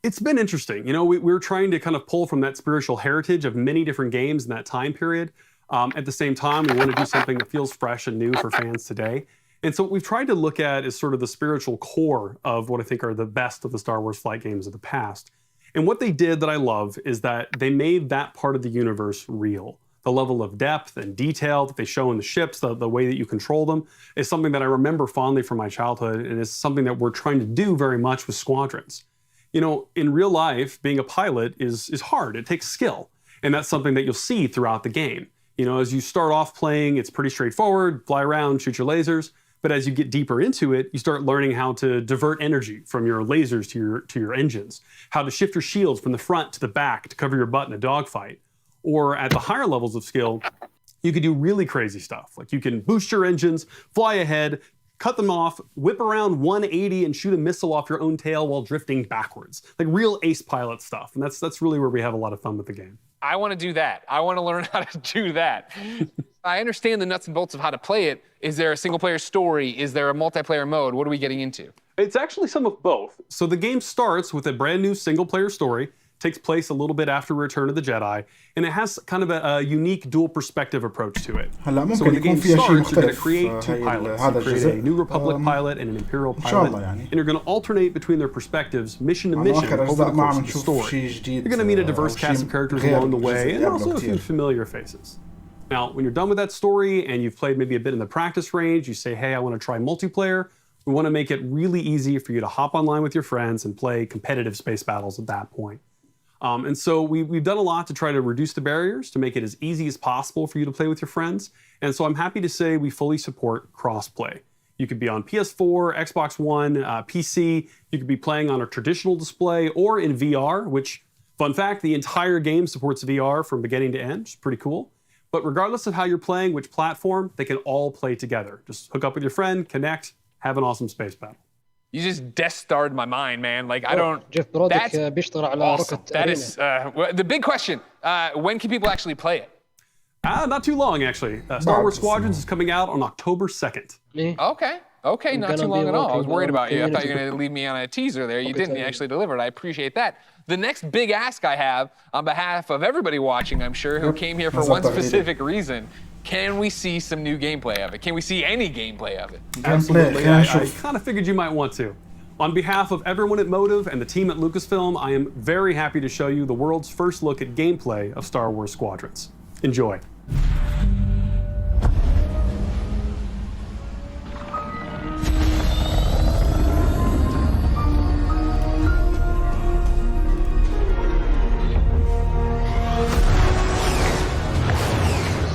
It's been interesting. You know, we're trying to kind of pull from that spiritual heritage of many different games in that time period. At the same time, we want to do something that feels fresh and new for fans today. And so what we've tried to look at is sort of the spiritual core of what I think are the best of the Star Wars flight games of the past. And what they did that I love is that they made that part of the universe real. The level of depth and detail that they show in the ships, the way that you control them, is something that I remember fondly from my childhood, and is something that we're trying to do very much with Squadrons. You know, in real life, being a pilot is hard. It takes skill. And that's something that you'll see throughout the game. You know, as you start off playing, it's pretty straightforward, fly around, shoot your lasers. But as you get deeper into it, you start learning how to divert energy from your lasers to your engines, how to shift your shields from the front to the back to cover your butt in a dogfight. Or at the higher levels of skill, you can do really crazy stuff. Like you can boost your engines, fly ahead, cut them off, whip around 180 and shoot a missile off your own tail while drifting backwards. Like real ace pilot stuff. And that's really where we have a lot of fun with the game. I want to do that. I want to learn how to do that. I understand the nuts and bolts of how to play it. Is there a single player story? Is there a multiplayer mode? What are we getting into? It's actually some of both. So the game starts with a brand new single player story, takes place a little bit after Return of the Jedi, and it has kind of a unique dual perspective approach to it. So when the game starts, you're going to create two pilots. You create a New Republic pilot and an Imperial pilot, and you're going to alternate between their perspectives, mission to mission, over the course of the story. You're going to meet a diverse cast of characters along the way, and also a few familiar faces. Now, when you're done with that story, and you've played maybe a bit in the practice range, you say, hey, I want to try multiplayer, we want to make it really easy for you to hop online with your friends and play competitive space battles at that point. And so we've done a lot to try to reduce the barriers, to make it as easy as possible for you to play with your friends. And so I'm happy to say we fully support crossplay. You could be on PS4, Xbox One, PC. You could be playing on a traditional display or in VR, which, fun fact, the entire game supports VR from beginning to end, which is pretty cool. But regardless of how you're playing, which platform, they can all play together. Just hook up with your friend, connect, have an awesome space battle. You just Death Starred my mind, man. Like, I don't... That's awesome. That is... the big question, when can people actually play it? Not too long, actually. Star Wars Squadrons is coming out on October 2nd. Okay, not too long at all. I was worried about you. I thought you were going to leave me on a teaser there. You didn't. You actually delivered. I appreciate that. The next big ask I have on behalf of everybody watching, I'm sure, who came here for one specific reason, can we see some new gameplay of it? Can we see any gameplay of it? Absolutely. I kind of figured you might want to. On behalf of everyone at Motive and the team at Lucasfilm, I am very happy to show you the world's first look at gameplay of Star Wars Squadrons. Enjoy.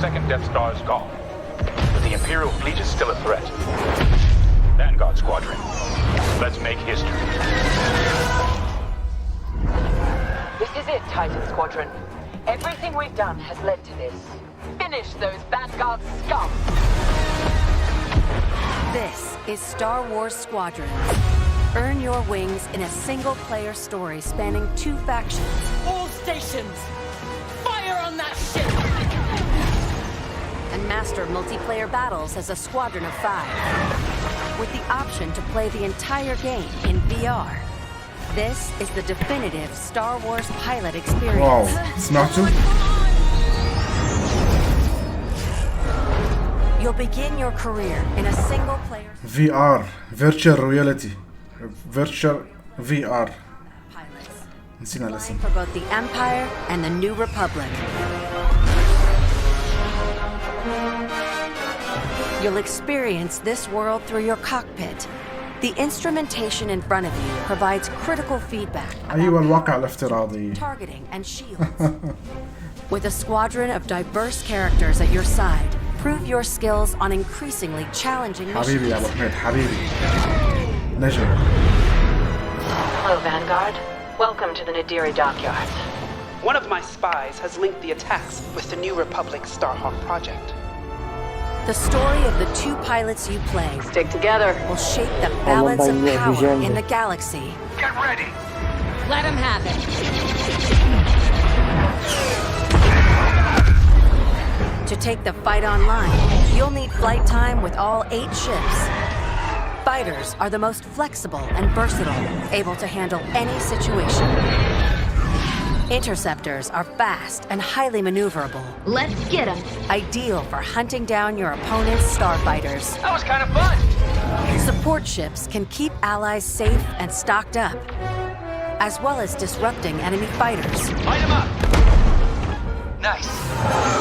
Second Death Star is gone, but the Imperial fleet is still a threat. Vanguard Squadron, let's make history. This is it, Titan Squadron. Everything we've done has led to this. Finish those Vanguard scum! This is Star Wars Squadrons. Earn your wings in a single-player story spanning 2 factions. All stations! Fire on that ship! And master multiplayer battles as a squadron of 5. With the option to play the entire game in VR. This is the definitive Star Wars pilot experience. Wow, smaakt u? You'll begin your career in a single-player VR, virtual reality, virtual VR. نسينا الاسم. For both the Empire and the New Republic. You'll experience this world through your cockpit. The instrumentation in front of you provides critical feedback أيوة الواقع الافتراضي. targeting and shields. With a squadron of diverse characters at your side, prove your skills on increasingly challenging missions. حبيبي يا أبو حميد حبيبي. نجم. Hello, Vanguard. Welcome to the Nadiri dockyards. One of my spies has linked the attacks with the New Republic Starhawk project. The story of the 2 pilots you play Stick together. will shape the balance of power in the galaxy. Get ready! Let him have it. To take the fight online, you'll need flight time with all 8 ships. Fighters are the most flexible and versatile, able to handle any situation. Interceptors are fast and highly maneuverable. Let's get him. Ideal for hunting down your opponent's starfighters. That was kind of fun! Support ships can keep allies safe and stocked up, as well as disrupting enemy fighters. Light him up! Nice.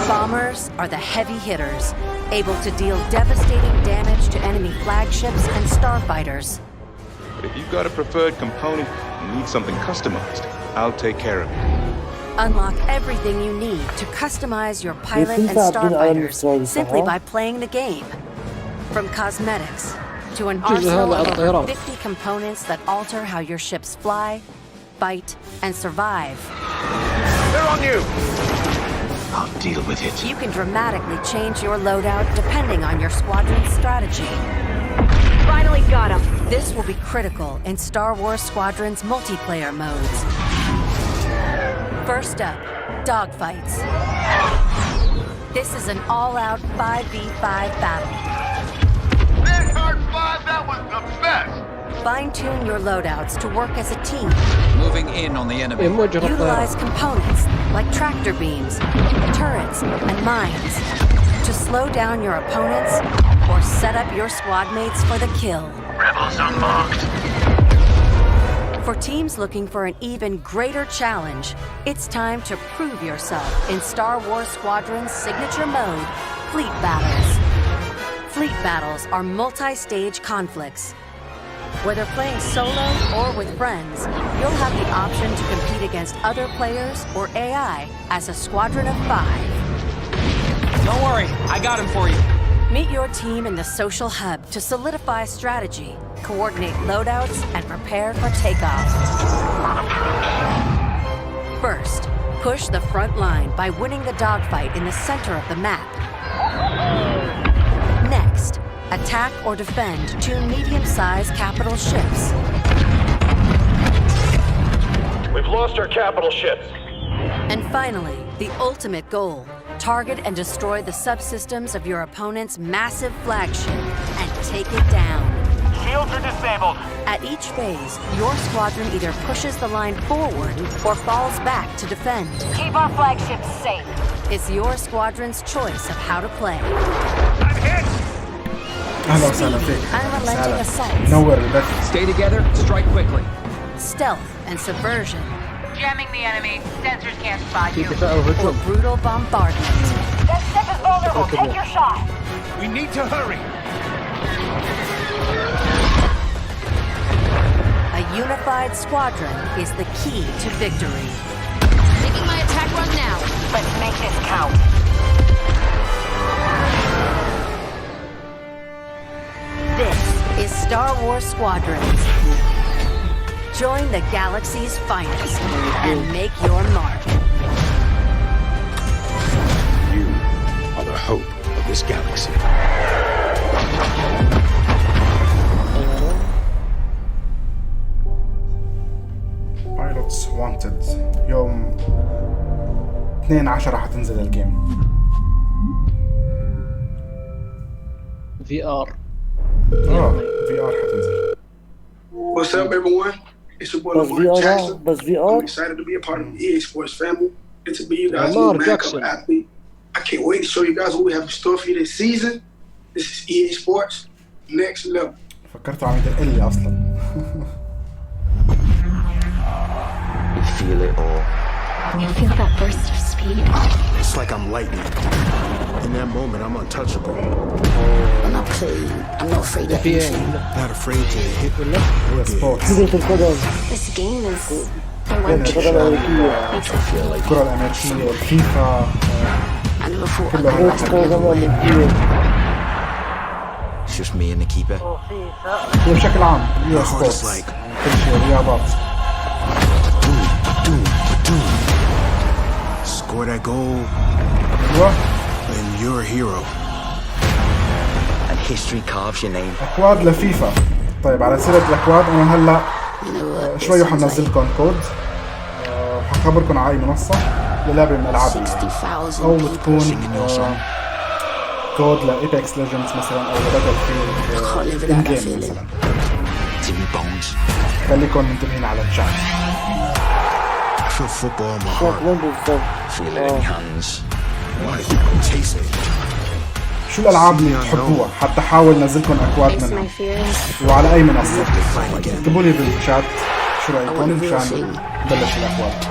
Bombers are the heavy hitters, able to deal devastating damage to enemy flagships and starfighters. But if you've got a preferred component and need something customized, I'll take care of it. Unlock everything you need to customize your pilot and starfighters simply by playing the game. From cosmetics to an arsenal of over 50 components that alter how your ships fly, fight, and survive. They're on you! I'll deal with it. You can dramatically change your loadout depending on your squadron's strategy. Finally got him. This will be critical in Star Wars Squadron's multiplayer modes. First up, dogfights. This is an all-out 5v5 battle. Vanguard 5, that was the best! Fine-tune your loadouts to work as a team. Moving in on the enemy. Utilize components like tractor beams, turrets, and mines to slow down your opponents or set up your squad mates for the kill. Rebels unmarked. For teams looking for an even greater challenge, it's time to prove yourself in Star Wars Squadron's signature mode, Fleet Battles. Fleet Battles are multi-stage conflicts. Whether playing solo or with friends, you'll have the option to compete against other players or AI as a squadron of 5. Don't worry, I got him for you. Meet your team in the social hub to solidify strategy, coordinate loadouts, and prepare for takeoff. First, push the front line by winning the dogfight in the center of the map. Next, attack or defend 2 medium-sized capital ships. We've lost our capital ships. And finally, the ultimate goal. Target and destroy the subsystems of your opponent's massive flagship and take it down. Shields are disabled. At each phase, your squadron either pushes the line forward or falls back to defend. Keep our flagships safe. It's your squadron's choice of how to play. I'm hit! أهلا وسهلا فيك. Unrelenting assaults. نور البث. Stay together, strike quickly. Stealth and subversion. Jamming the enemy. Sensors can't spot you. Or brutal bombardment. That ship is vulnerable. Take your shot. We need to hurry. A unified squadron is the key to victory. Making my attack run now. Let's make this count. This is Star Wars Squadrons. Join the galaxy's finest and make your mark. You are the hope of this galaxy. Pilots Wanted يوم 2/10 حتنزل الجيم. VR. VR حتنزل. What's up, everyone? It's your boy Lamar Jackson. I'm excited to be a part of the EA Sports family and to be you guys' new man cover athlete. I can't wait to show you guys what we have in store for you this season. This is EA Sports Next Level. فكرته عم يدق لي أصلا. You feel it all. You feel that burst of speed? It's like I'm lightning. In that moment, I'm untouchable. I'm not playing. I'm not afraid of anything. Not afraid to hit the This game is the one makes me feel like الكرة الأمريكية الفيفا It's just me and the keeper. هي بشكل عام EA Sports كل شيء رياضات. Score that goal. And you're a hero. And history carves your name. أكواد لفيفا. طيب على سيرة الأكواد أنا هلا شوي حنزل لكم كود وحخبركم على أي منصة للعبة من ألعاب أو تكون كود لإيبكس ليجندز مثلا أو لباتل فيلد إن جيم مثلا. خليكم منتبهين على الشات. I feel football in my heart. Feel it in your hands. Taste it. شو الألعاب اللي بتحبوها حتى حاول نزلكم أكواد منها وعلى أي منصة. اكتبوا لي بالشات شو رأيكم مشان نبلش الأكواد.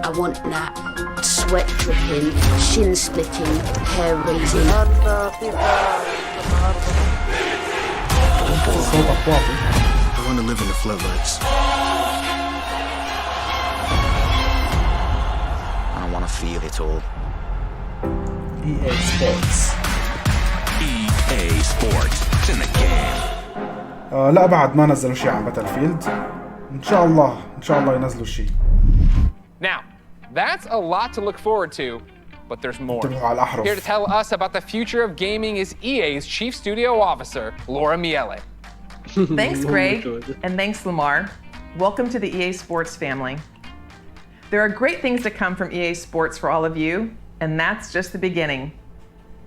I want that sweat dripping, shin splitting, hair raising. صوت أكوادي. I want to live in the floodlights. I want to feel it all. EA Sports. EA Sports. It's in the game. لا بعد ما نزلوا شيء عن باتل فيلد. إن شاء الله ينزلوا شيء. Now, that's a lot to look forward to, but there's more. Here to tell us about the future of gaming is EA's Chief Studio Officer, Laura Miele. Thanks, Greg, and thanks, Lamar. Welcome to the EA Sports family. There are great things to come from EA Sports for all of you, and that's just the beginning.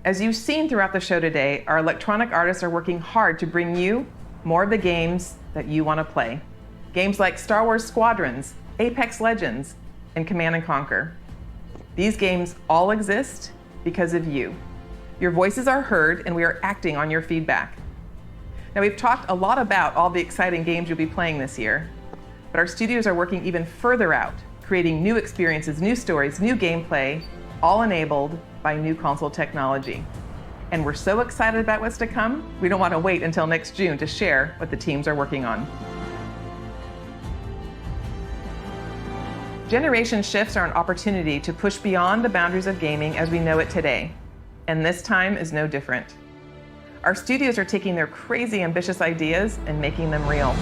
As you've seen throughout the show today, our electronic artists are working hard to bring you more of the games that you want to play. Games like Star Wars Squadrons, Apex Legends, and Command & Conquer. These games all exist because of you. Your voices are heard, and we are acting on your feedback. Now, we've talked a lot about all the exciting games you'll be playing this year, but our studios are working even further out, creating new experiences, new stories, new gameplay, all enabled by new console technology. And we're so excited about what's to come, we don't want to wait until next June to share what the teams are working on. Generation shifts are an opportunity to push beyond the boundaries of gaming as we know it today. And this time is no different. Our studios are taking their crazy ambitious ideas and making them real.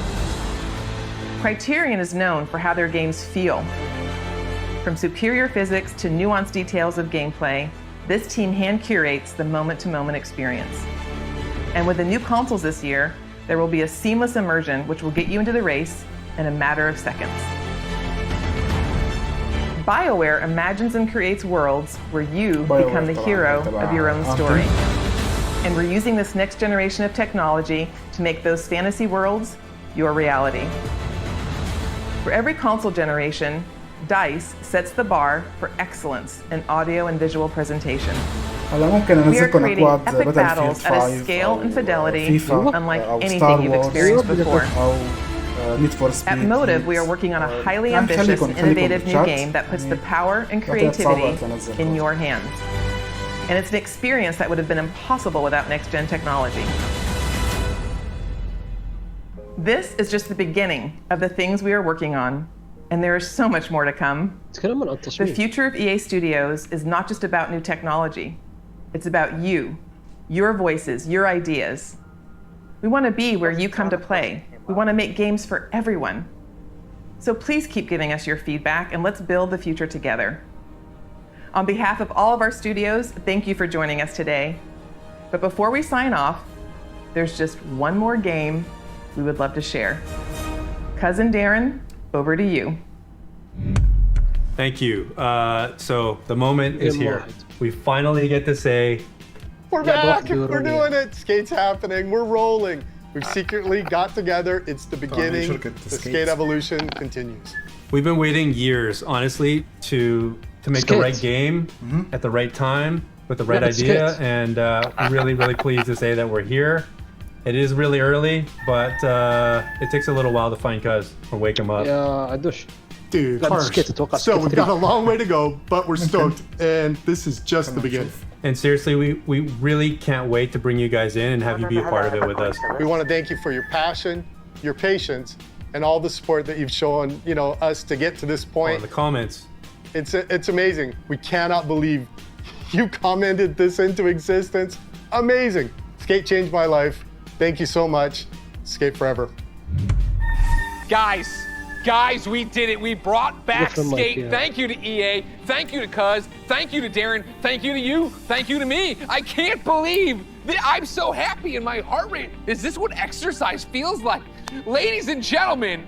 Criterion is known for how their games feel. From superior physics to nuanced details of gameplay, this team hand curates the moment-to-moment experience. And with the new consoles this year, there will be a seamless immersion which will get you into the race in a matter of seconds. BioWare imagines and creates worlds where you become the hero of your own story. And we're using this next generation of technology to make those fantasy worlds your reality. For every console generation, DICE sets the bar for excellence in audio and visual presentation. We are creating epic battles at a scale and fidelity unlike anything you've experienced before. At Motive, we are working on a highly ambitious and innovative new game that puts the power and creativity in your hands. And it's an experience that would have been impossible without next-gen technology. This is just the beginning of the things we are working on, and there is so much more to come. The future of EA Studios is not just about new technology. It's about you, your voices, your ideas. We want to be where you come to play. We want to make games for everyone. So please keep giving us your feedback and let's build the future together. On behalf of all of our studios, thank you for joining us today. But before we sign off, there's just one more game we would love to share. Cousin Darren, over to you. Thank you. So the moment is here. We finally get to say, we're back, we're doing it. Skate's happening, we're rolling. We've secretly got together. It's the beginning. The skate evolution continues. We've been waiting years, honestly, to make the right game at the right time with the right idea, and really, really pleased to say that we're here. It is really early, but it takes a little while to find Cuz or wake him up. Dude, harsh. So we've got a long way to go, but we're stoked, and this is just the beginning. And seriously, we really can't wait to bring you guys in and have you be a part of it with us. We want to thank you for your passion, your patience, and all the support that you've shown, us to get to this point. The comments. It's amazing. We cannot believe you commented this into existence. Amazing. Skate changed my life. Thank you so much. Skate forever. Guys, we did it. We brought back Skate. Thank you to EA. Thank you to Cuz. Thank you to Darren. Thank you to you. Thank you to me. I can't believe that I'm so happy and my heart rate. Is this what exercise feels like? Ladies and gentlemen,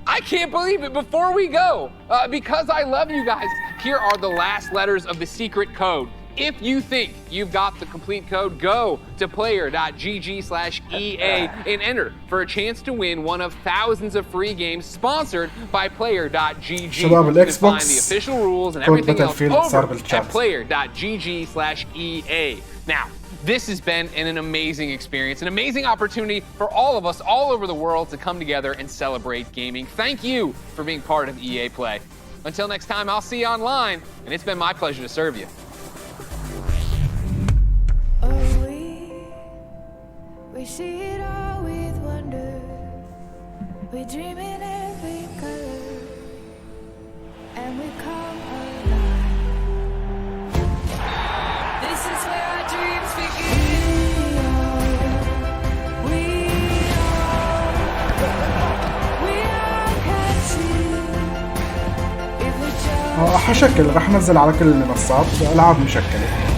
I can't believe it. Before we go, because I love you guys, here are the last letters of the secret code. If you think you've got the complete code, go to player.gg/EA and enter for a chance to win one of thousands of free games sponsored by player.gg. You can find the official rules and everything else over at player.gg/EA. Now, this has been an amazing experience, an amazing opportunity for all of us all over the world to come together and celebrate gaming. Thank you for being part of EA Play. Until next time, I'll see you online, and it's been my pleasure to serve you. We see it all with wonder. We dream in every color, and we come alive. This is where our dreams begin. We are catching. حشكل راح نزل على كل المنصات ألعاب مشكلة.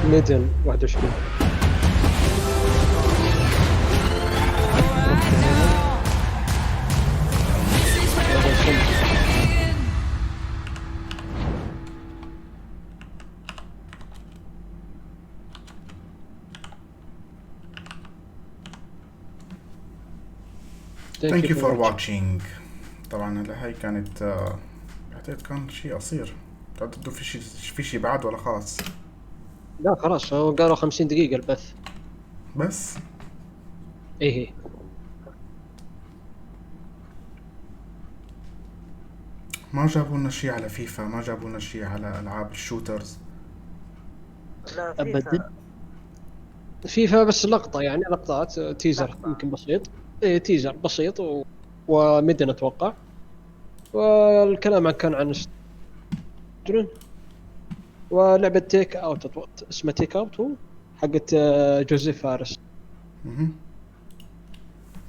ميدن 21. Thank you for watching. طبعا هاي كانت بعتقد كان شيء قصير. تعتقدوا في شيء بعد ولا خلاص؟ لا خلاص هو قالوا 50 دقيقة البث بس. إيه ما جابوا لنا شيء على فيفا، ما جابوا لنا شيء على العاب الشوترز. لا أبدا. فيفا بس لقطة، يعني لقطات تيزر يمكن بسيط. إيه تيزر بسيط ومدن أتوقع. والكلام كان عن سكوادرون ولعبة تيك أوت اسمها تيك أوت، هو حقت جوزيف فارس.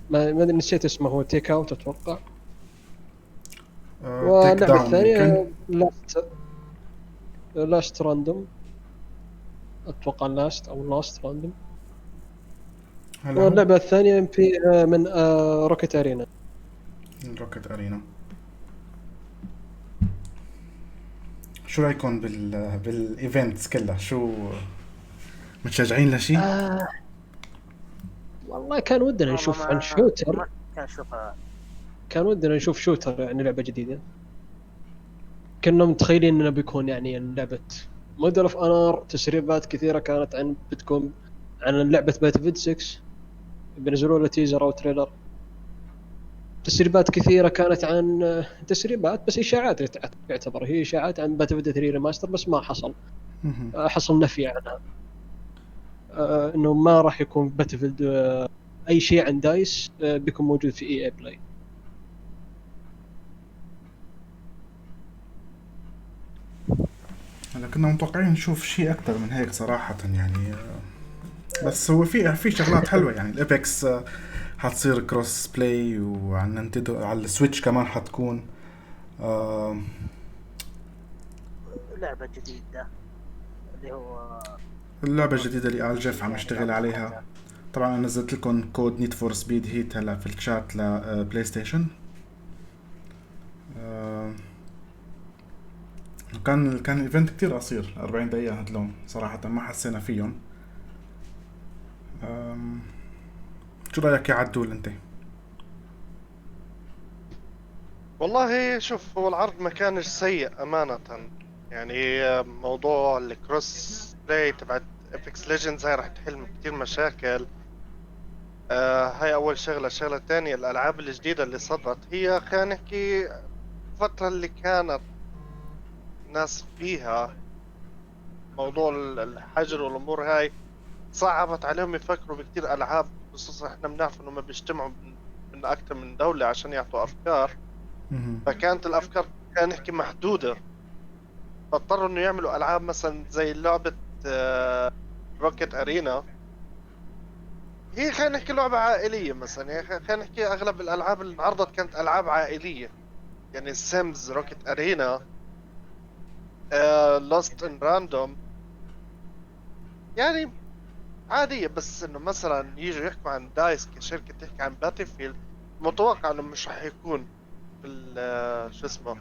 ما نسيت اسمه، هو تيك أوت أتوقع. واللعبة الثانية لاست راندوم أتوقع، لاست أو لاست راندوم. واللعبة الثانية في من روكيت أرينا. روكيت أرينا. شو رايكم بالايفنتس كلها؟ شو متشجعين لشيء؟ والله كان ودنا نشوف عن شوتر. كان ودنا نشوف شوتر، يعني لعبة جديدة. كنا متخيلين انه بيكون يعني لعبة موديل اوف انر. تسريبات كثيرة كانت بتكون عن لعبة باتلفيلد 6، بينزلوا له تيزر او تريلر. تسريبات كثيرة كانت عن تسريبات بس اشاعات، تعتبر هي اشاعات عن باتلفيلد 3 ريماستر، بس ما حصل نفي عنها. انه ما راح يكون باتلفيلد اي شيء عن دايس بيكون موجود في اي بلاي. هلا كنا متوقعين نشوف شيء اكثر من هيك صراحة يعني. بس هو في شغلات حلوة يعني. الابيكس حتصير كروس بلاي، وعلى نينتندو على السويتش كمان حتكون لعبة جديدة اللي هو اللعبة الجديدة اللي قال جيف عم يشتغل عليها. طبعا انا نزلت لكم كود نيد فور سبيد هيت هلا في الشات لبلاي ستيشن. كان الايفنت كتير قصير، 40 دقيقة هدلون صراحة ما حسينا فيهم. شو رأيك يا عدول انت؟ والله شوف، هو العرض ما كانش سيء أمانة. يعني موضوع الكروس بلاي تبعت ابيكس ليجندز هاي راح تحل كتير مشاكل. هاي أول شغلة. الشغلة الثانية، الألعاب الجديدة اللي صدرت هي خلينا نحكي الفترة اللي كانت ناس فيها موضوع الحجر والأمور هاي صعبت عليهم يفكروا بكتير ألعاب، خصوصا احنا بنعرف انهم بيجتمعوا من أكثر من دولة عشان يعطوا أفكار. فكانت الأفكار كان نحكي محدودة، فاضطروا انه يعملوا ألعاب مثلا زي لعبة روكيت أرينا. هي خلينا نحكي لعبة عائلية مثلا، يعني خلينا نحكي أغلب الألعاب اللي انعرضت كانت ألعاب عائلية. يعني سيمز، روكيت أرينا، لوست ان راندوم، يعني عادية. بس انه مثلا يجوا يحكوا عن دايس كشركة تحكي عن باتلفيلد، متوقع انه مش رح يكون في شو اسمه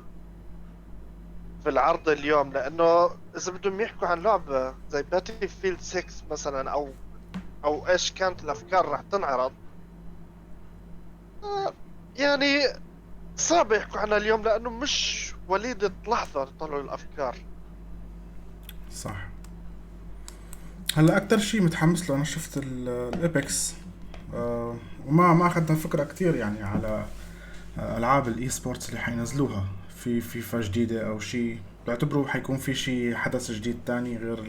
في العرض اليوم. لانه اذا بدهم يحكوا عن لعبة زي باتلفيلد 6 مثلا او ايش كانت الافكار رح تنعرض، يعني صعب يحكوا عنها اليوم لانه مش وليدة لحظة طلعوا الافكار. صح. هلا اكتر شيء متحمس له انا شفت الابيكس، وما اخذنا فكرة كتير يعني على العاب الاي سبورتس اللي حينزلوها في فيفا جديدة او شيء. بعتبروا حيكون في شيء حدث جديد تاني غير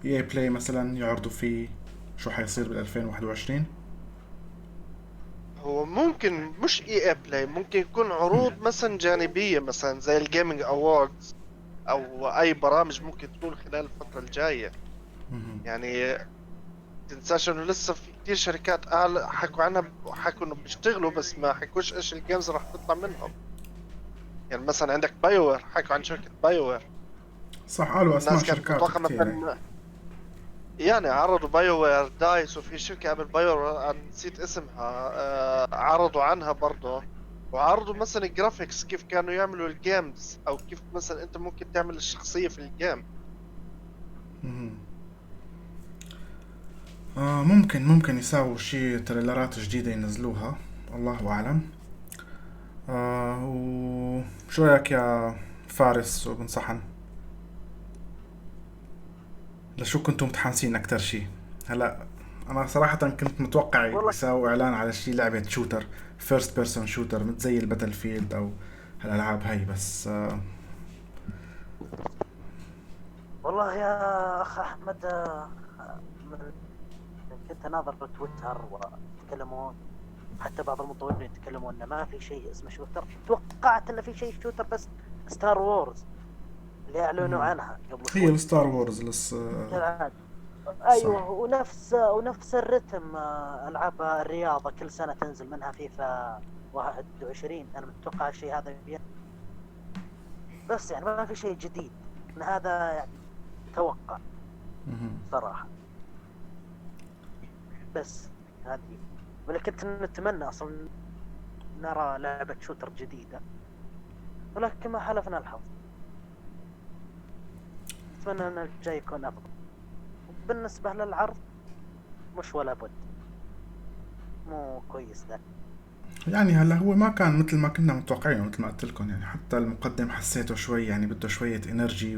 اي بلاي مثلا يعرضوا فيه شو حيصير بال 2021. هو ممكن مش اي بلاي، ممكن يكون عروض مثلا جانبية مثلا زي الجيمنج اووردز او اي برامج ممكن تكون خلال الفترة الجاية. يعني تنساش انه لسه في كتير شركات حكوا عنها، حكوا انه بيشتغلوا بس ما حكوش ايش الجيمز راح تطلع منهم. يعني مثلا عندك بايوير، حكوا عن شركة بايوير. صح، قالوا اسماء الناس كانت شركات متوقعة كتير. مثلا، يعني عرضوا بايوير، دايس، وفي شركة قبل بايوير نسيت اسمها عرضوا عنها برضه. وعرضوا مثلا الجرافيكس كيف كانوا يعملوا الجيمز، او كيف مثلا انت ممكن تعمل الشخصية في الجيم. ممكن يساووا شي تريلرات جديدة ينزلوها، الله أعلم. وشو رأيك يا فارس وبن صحن؟ لشو كنتم متحمسين اكثر شيء؟ هلا انا صراحه كنت متوقع يساووا اعلان على شيء لعبه شوتر، فيرست بيرسون شوتر مثل زي الباتل فيلد او هالالعاب هاي، بس والله يا اخ احمد كنت اناظر بتويتر ويتكلمون، حتى بعض المطورين يتكلمون انه ما في شيء اسمه شوتر. توقعت انه في شيء شوتر بس ستار وورز اللي اعلنوا عنها قبل شوي، هي الستار وورز ايوه. ونفس الرتم العاب الرياضه كل سنه تنزل منها فيفا 21. انا متوقع الشيء هذا بس يعني ما في شيء جديد من هذا، يعني توقع صراحه. بس هذه ولكن كنت نتمنى اصلا نرى لعبه شوتر جديده، ولكن ما حلفنا الحظ. اتمنى ان الجاي يكون افضل. بالنسبه للعرض مش ولا بد، مو كويس ذا. يعني هلا هو ما كان مثل ما كنا متوقعين، مثل ما قلت لكم. يعني حتى المقدم حسيته شوي يعني بده شويه انرجي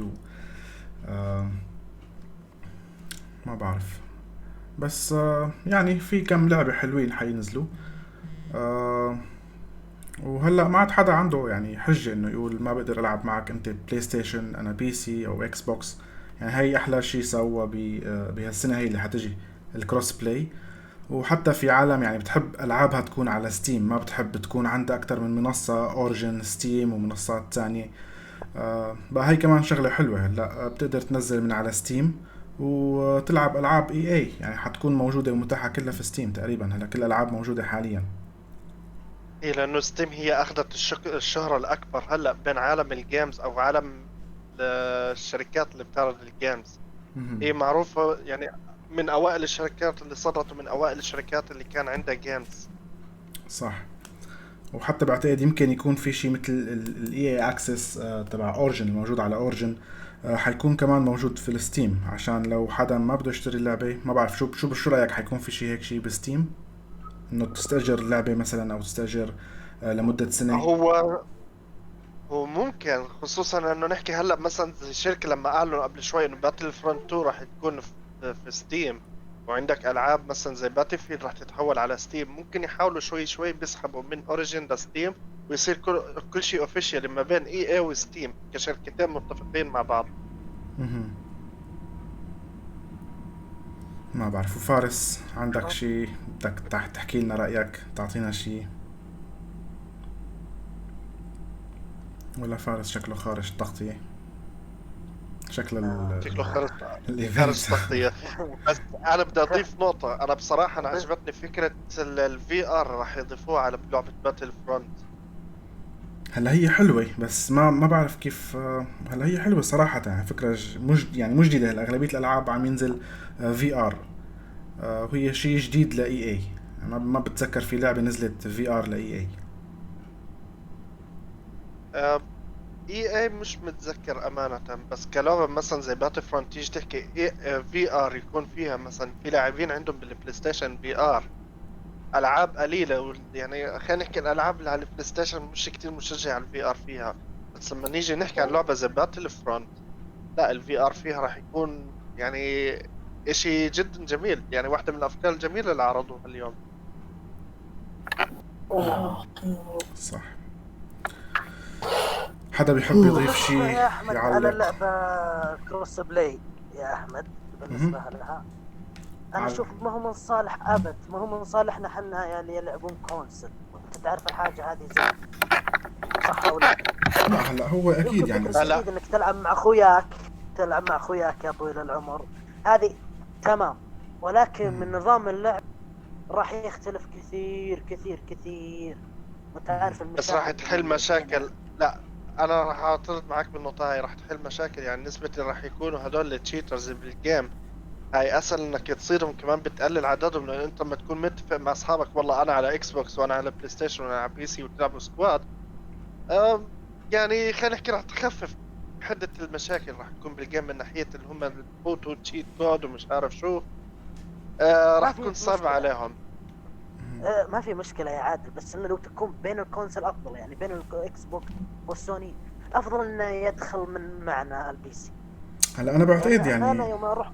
ما بعرف، بس يعني في كم لعبه حلوين حينزلوا. وهلا ما عاد حدا عنده يعني حجه انه يقول ما بقدر العب معك انت بلاي ستيشن انا بي سي او اكس بوكس. يعني هي احلى شيء سوى بهالسنه هي اللي حتجي الكروس بلاي. وحتى في عالم يعني بتحب العابها تكون على ستيم، ما بتحب تكون عندها اكتر من منصه، اوريجن، ستيم ومنصات تانية. بقى هي كمان شغله حلوه. هلا بتقدر تنزل من على ستيم وتلعب العاب اي يعني حتكون موجوده ومتاحه كلها في ستيم تقريبا. هلا كل الالعاب موجوده حاليا. إيه، لأنه ستيم هي أخذت الشهرة الأكبر هلأ بين عالم الجيمز أو عالم الشركات اللي بتعرض الجيمز. هي معروفة يعني من أوائل الشركات اللي صدرت ومن أوائل الشركات اللي كان عندها جيمز. صح. وحتى بعتقد يمكن يكون في شيء مثل الاي اكسس تبع اورجن الموجود على اورجن، حيكون كمان موجود في الستيم، عشان لو حدا ما بده يشتري اللعبة. ما بعرف شو رأيك، حيكون في شيء هيك شيء بستيم انه تستأجر اللعبة مثلا او تستأجر لمدة سنة؟ هو ممكن، خصوصا انه نحكي هلا مثلا زي الشركة لما اعلنوا قبل شوي انه باتل فرونت 2 راح تكون في ستيم، وعندك العاب مثلا زي باتل فيلد راح تتحول على ستيم. ممكن يحاولوا شوي شوي بيسحبوا من اوريجن لستيم ويصير كل شيء اوفيشال ما بين اي اي وستيم كشركتين متفقين مع بعض. ما بعرف. وفارس عندك شيء بدك تحكي لنا رأيك، تعطينا شيء؟ ولا فارس شكله خارج التغطية؟ شكله خارج التغطية. بس انا بدي اضيف نقطة. انا بصراحة انا عجبتني فكرة الفي ار راح يضيفوها على لعبة باتل فرونت. هلا هي حلوة بس ما بعرف كيف. هلا هي حلوة صراحة، يعني فكرة مش جديدة. الأغلبية الألعاب عم ينزل في ار، وهي شيء جديد لإي اي. ما بتذكر في لعبة نزلت في ار لإي اي. اي اي مش متذكر امانة، بس كلعبة مثلا زي باتل فرونت تيجي تحكي في ار يكون فيها مثلا في لاعبين عندهم بالبلاي ستيشن في ار العاب قليلة. يعني خلينا نحكي الالعاب اللي على البلاي ستيشن مش كتير مشجع على الفي ار فيها، بس لما نيجي نحكي عن لعبة زي باتل فرونت لا، الفي ار فيها راح يكون يعني اشي جدا جميل. يعني واحدة من الافكار الجميلة اللي عرضوها اليوم. صح. حدا بيحب يضيف شيء يا احمد يعلق على اللعبة كروس بلاي يا احمد؟ بالنسبة لها انا اشوف ما هو من صالح ابد، ما هو من صالحنا حنا يعني يلعبون كونسل. وانت تعرف الحاجة هذه زين، صح او لا؟ لا هلا هو اكيد يعني لا انك تلعب مع اخوياك يا طويل العمر هذه تمام، ولكن من نظام اللعب راح يختلف كثير كثير كثير. وانت عارف بس راح تحل مشاكل. لا انا راح اعترض معك بالنقطة هاي. راح تحل مشاكل يعني نسبة اللي راح يكونوا هدول التشيترز بالجيم هاي اسهل انك تصيرهم، كمان بتقلل عددهم. لان انت لما تكون متفق مع اصحابك والله انا على اكس بوكس وانا على بلاي ستيشن وانا على بي سي وتلعبوا سكواد، يعني خلينا نحكي راح تخفف حدة المشاكل راح تكون بالجيم من ناحية اللي هم البوت والتشيت كود ومش عارف شو. راح تكون صعبة عليهم. ما في مشكلة يا عادل، بس انه لو تكون بين الكونسل افضل، يعني بين الاكس بوكس والسوني افضل انه يدخل من معنا البي سي. هلا انا بعتقد يعني انا يوم اروح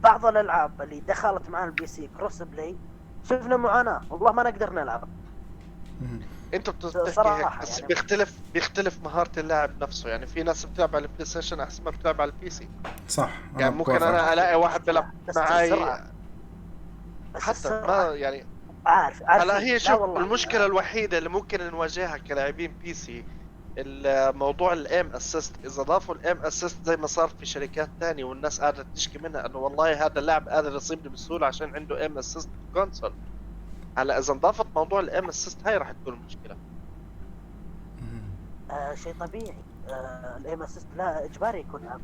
بعض الالعاب اللي دخلت معنا البي سي كروس بلاي شفنا معاناه، والله ما نقدر نلعب. انت بتحكي هيك بس يعني بيختلف مهارة اللاعب نفسه. يعني في ناس بتلعب على البلاي ستيشن احسن ما بتلعب على البي سي. صح. يعني ممكن انا الاقي واحد بيلعب معي بس حتى ما يعني عارف هلا هي شوف المشكلة الوحيدة اللي ممكن نواجهها كلاعبين بي سي الموضوع الام اسيست. اذا ضافوا الام اسيست زي ما صار في شركات تانية والناس قاعدة تشكي منها انه والله هذا اللاعب قادر يصيبني بسهولة عشان عنده ام اسيست كونسول. هلا اذا انضافت موضوع الام اسيست هاي راح تكون المشكلة. شيء طبيعي. الام اسيست لا اجباري يكون اب،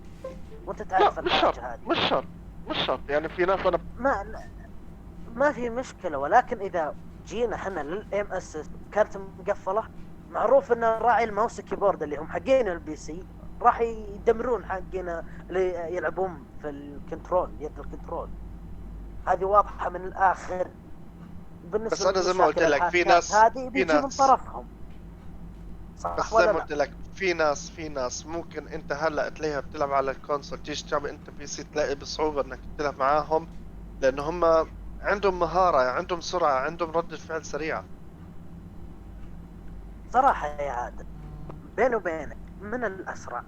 وانت تعرف الحاجة هذه. مش شرط يعني في ناس انا ما في مشكلة، ولكن اذا جينا احنا للام اسيست كانت مقفلة، معروف ان راعي الماوس كيبورد اللي هم حقين البي سي راح يدمرون حقنا اللي يلعبون في الكنترول، يد الكنترول. هذه واضحة من الاخر. بالنسبة بس انا زي ما قلت لك في ناس هذه بيجي من طرفهم. بس زي ما قلت لك في ناس ممكن انت هلا تلاقيها بتلعب على الكونسول، تيجي تلعب انت بي سي تلاقي بصعوبة انك تلعب معاهم لان هم عندهم مهارة، عندهم سرعة، عندهم ردة فعل سريعة. صراحة يا عادل بيني وبينك من الأسرع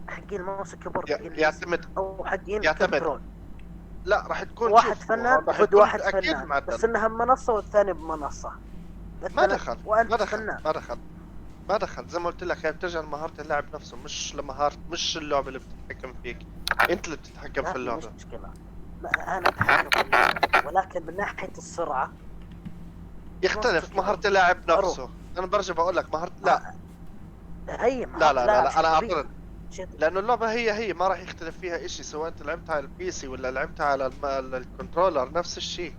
حقين الماوس كيبورد يعتمد أو حقين كنترول. لا راح تكون واحد فنان ضد واحد فنان، معدل. بس انها منصة والثاني بمنصة. ما دخل وأنت ما دخل فنان. ما دخل زي ما قلت لك هي بترجع لمهارة اللاعب نفسه، مش اللعبة اللي بتتحكم فيك، انت اللي بتتحكم في اللعبة. مش مشكلة، انا اتحكم في اللعبة، ولكن من ناحية السرعة يختلف مهارة اللاعب نفسه. انا برجع بقول لك مهارة لا انا اعترض، لانه اللعبة هي ما راح يختلف فيها اشي سواء انت لعبتها على البي سي ولا لعبتها على الكنترولر، نفس الشيء.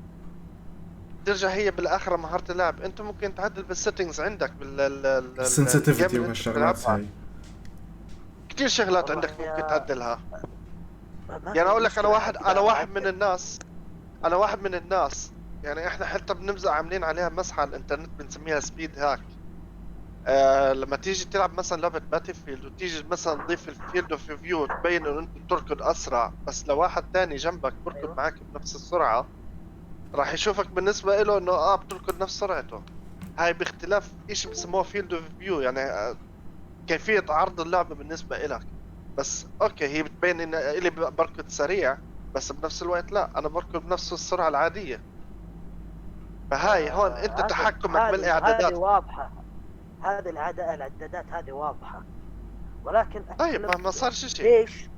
ترجع هي بالاخر مهارة اللاعب. انت ممكن تعدل بالسيتنجز عندك السنسيتيفيتي والشغلات هاي كثير شغلات عندك ممكن تعدلها. يعني اقول لك انا واحد من الناس يعني احنا حتى بنمزح عاملين عليها مسحة على الانترنت بنسميها سبيد هاك. لما تيجي تلعب مثلا لعبة باتل فيلد وتيجي مثلا تضيف الفيلد اوف فيو تبين انه انت بتركض اسرع، بس لو واحد تاني جنبك بركض معك بنفس السرعة راح يشوفك بالنسبة له انه بتركض نفس سرعته. هاي باختلاف اشي بسموه فيلد اوف فيو، يعني كيفية عرض اللعبة بالنسبة إلك. بس اوكي هي بتبين ان اللي بركض سريع، بس بنفس الوقت لا انا بركض بنفس السرعة العادية. فهاي هون انت تحكمك بالاعدادات. هذه واضحة، هذه الاعدادات هذه واضحة، ولكن طيب ما صار شيء. ليش؟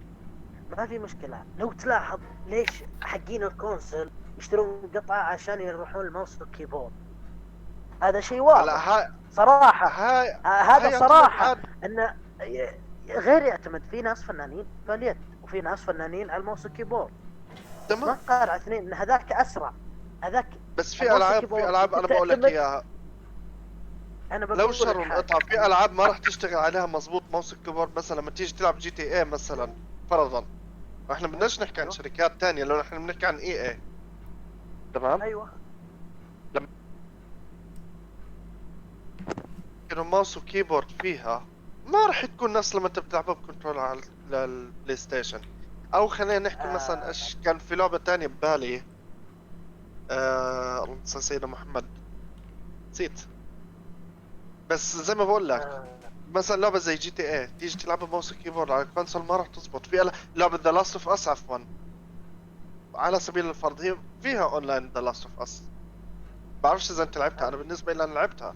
ما في مشكلة. لو تلاحظ ليش حقين الكونسول يشترون قطعة عشان يروحون الماوس والكيبورد؟ هذا شيء واضح صراحة. هذا صراحة انه غير يعتمد. في ناس فنانين في اليد وفي ناس فنانين على الماوس والكيبورد. تمام. ما قارع اثنين ان هذاك اسرع هذاك. بس في العاب انا بقول لك اياها لو شروا القطعة في العاب ما راح تشتغل عليها مزبوط ماوس الكيبورد. مثلا لما تيجي تلعب جي تي اي مثلا فرضا، احنا بدناش نحكي عن شركات تانية لو احنا بنحكي عن اي اي. تمام. ايوه لما كانوا ماوس وكيبورد فيها ما راح تكون نفس لما انت بتلعبها بكنترول على البلاي ستيشن. او خلينا نحكي مثلا ايش كان في لعبة تانية ببالي الله سيدنا محمد نسيت. بس زي ما بقول لك مثلا لعبة زي جي تي اي تيجي تلعبها ماوس وكيبورد على الكونسول ما راح تزبط. في لعبة ذا لاست اوف اس عفوا على سبيل الفرض هي فيها اونلاين ذا لاست اوف اس. بعرفش اذا انت لعبتها، انا بالنسبة لي انا لعبتها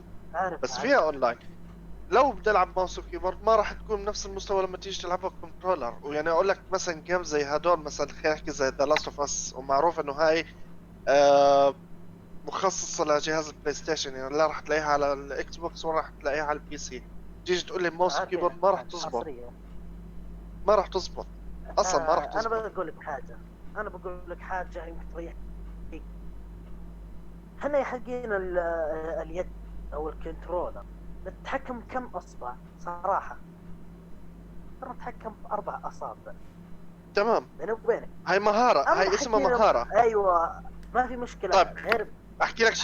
بس فيها اونلاين. لو بدي العب ماوس وكيبورد ما راح تكون بنفس المستوى لما تيجي تلعبها كنترولر. ويعني اقول لك مثلا جيم زي هدول مثلا خلينا نحكي زي ذا لاست اوف اس، ومعروف انه هاي مخصصة لجهاز البلاي ستيشن، يعني لا راح تلاقيها على الاكس بوكس ولا راح تلاقيها على البي سي. تيجي تقول لي ماوس وكيبورد ما راح تزبط، ما راح تزبط اصلا ما راح تزبط. انا بقول لك حاجة يمكن تريح. احنا يحقين اليد او الكنترولر نتحكم كم اصبع صراحة. نتحكم ب4 أصابع. تمام. بيني وبينك هاي مهارة، هاي اسمها مهارة. ايوه ما في مشكلة. طيب غير احكي لك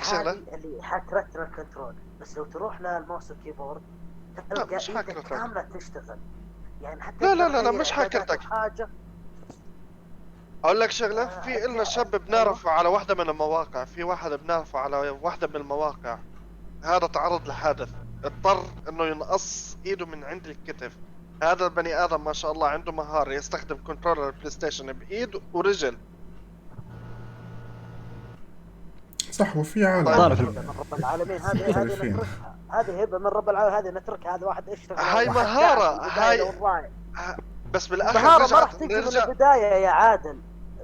شغلة اللي حكرتنا الكنترول. بس لو تروح للماوس والكيبورد تلقى مش ايدك حكرتك. كامله تشتغل، يعني حتى لا مش حكرتك. حاجه. اقول لك شغله، في لنا شاب بنعرفه على واحده من المواقع، في واحد بنعرفه على واحده من المواقع، هذا تعرض لحادث، اضطر انه ينقص ايده من عند الكتف. هذا البني ادم ما شاء الله عنده مهاره، يستخدم كنترولر بلاي ستيشن بايد ورجل. صح، وفي عالم من رب العالمين، هذه محترفين. نتركها، هذه هبه من رب العالمين، هذه نتركها. هذا واحد اشتغل، هاي واحد مهاره، تعب هاي بس بالاخر مهارة ما راح رجعت تجي من البداية يا عادل.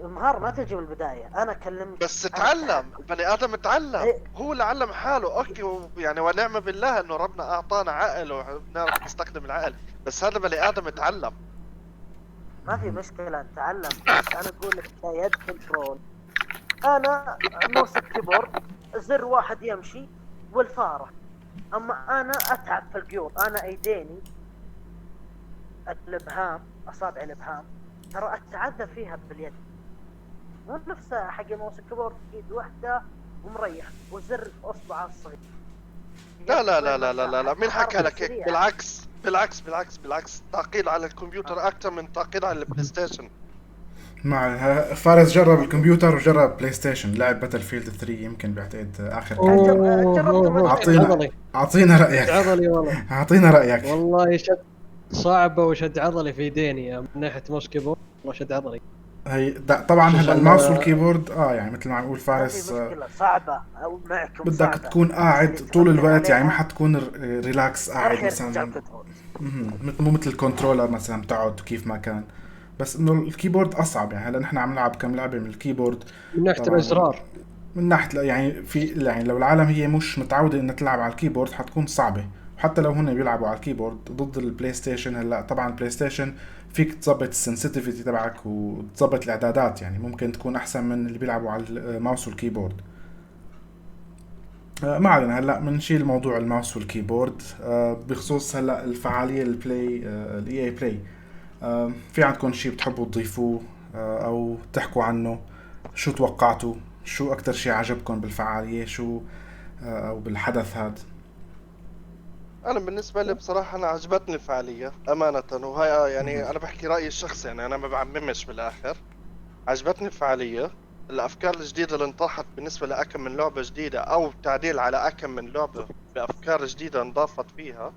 المهارة ما تجي من البداية. أنا أكلمك بس تعلم، البني ادم تعلم، هو اللي علم حاله. اوكي يعني ونعم بالله انه ربنا اعطانا عقل وبنعرف نستخدم العقل، بس هذا بني ادم تعلم. ما في مشكلة نتعلم، بس أنا أقول لك كيد كنترول. أنا موس الكيبورد زر واحد يمشي والفارة، أما أنا أتعب في القيود. أنا أيديني الإبهام، أصابع الإبهام ترى أتعذب فيها باليد، مو نفس حق موس الكيبورد ايد واحده ومريح وزر اصبعه الصغير. لا مين حكى لك هيك؟ بالعكس تعقيد على الكمبيوتر اكثر من تعقيد على البلاي ستيشن. فارس جرب الكمبيوتر وجرب بلاي ستيشن، لعب باتل فيلد 3 يمكن بعتقد اخر. اعطينا رايك. عضلي والله. اعطينا رايك. والله شد صعبه وشد عضلي في يديني من ناحيه موس كيبورد، والله شد عضلي. هي طبعا هلا الماوس والكيبورد يعني مثل ما عم يقول فارس صعبه او معكم بدك صعبة. تكون قاعد طول الوقت، يعني ما حتكون ريلاكس قاعد مثلا مو مثل الكنترولر مثلا بتقعد كيف ما كان. بس انه الكيبورد اصعب، يعني هلا نحن عم نلعب كم لعبه من الكيبورد من ناحيه الازرار، من ناحيه يعني في يعني لو العالم هي مش متعوده انها تلعب على الكيبورد حتكون صعبه، وحتى لو هن بيلعبوا على الكيبورد ضد البلاي ستيشن. هلا طبعا البلاي ستيشن فيك تظبط السنسيتيفيتي تبعك وتظبط الاعدادات، يعني ممكن تكون احسن من اللي بيلعبوا على الماوس والكيبورد. ما علينا، هلا بنشيل موضوع الماوس والكيبورد. بخصوص هلا الفعاليه البلاي الاي اي بلاي، في عندكم شيء بتحبوا تضيفوه او تحكوا عنه؟ شو توقعتوا؟ شو اكتر شيء عجبكم بالفعاليه؟ شو او بالحدث هذا؟ انا بالنسبه لي بصراحه انا عجبتني الفعاليه امانه، وهي يعني انا بحكي رايي الشخصي، يعني انا ما بعممش بالاخر. عجبتني الفعاليه، الافكار الجديده اللي انطرحت بالنسبه لاكم من لعبه جديده او تعديل على اكم من لعبه بافكار جديده انضافت فيها،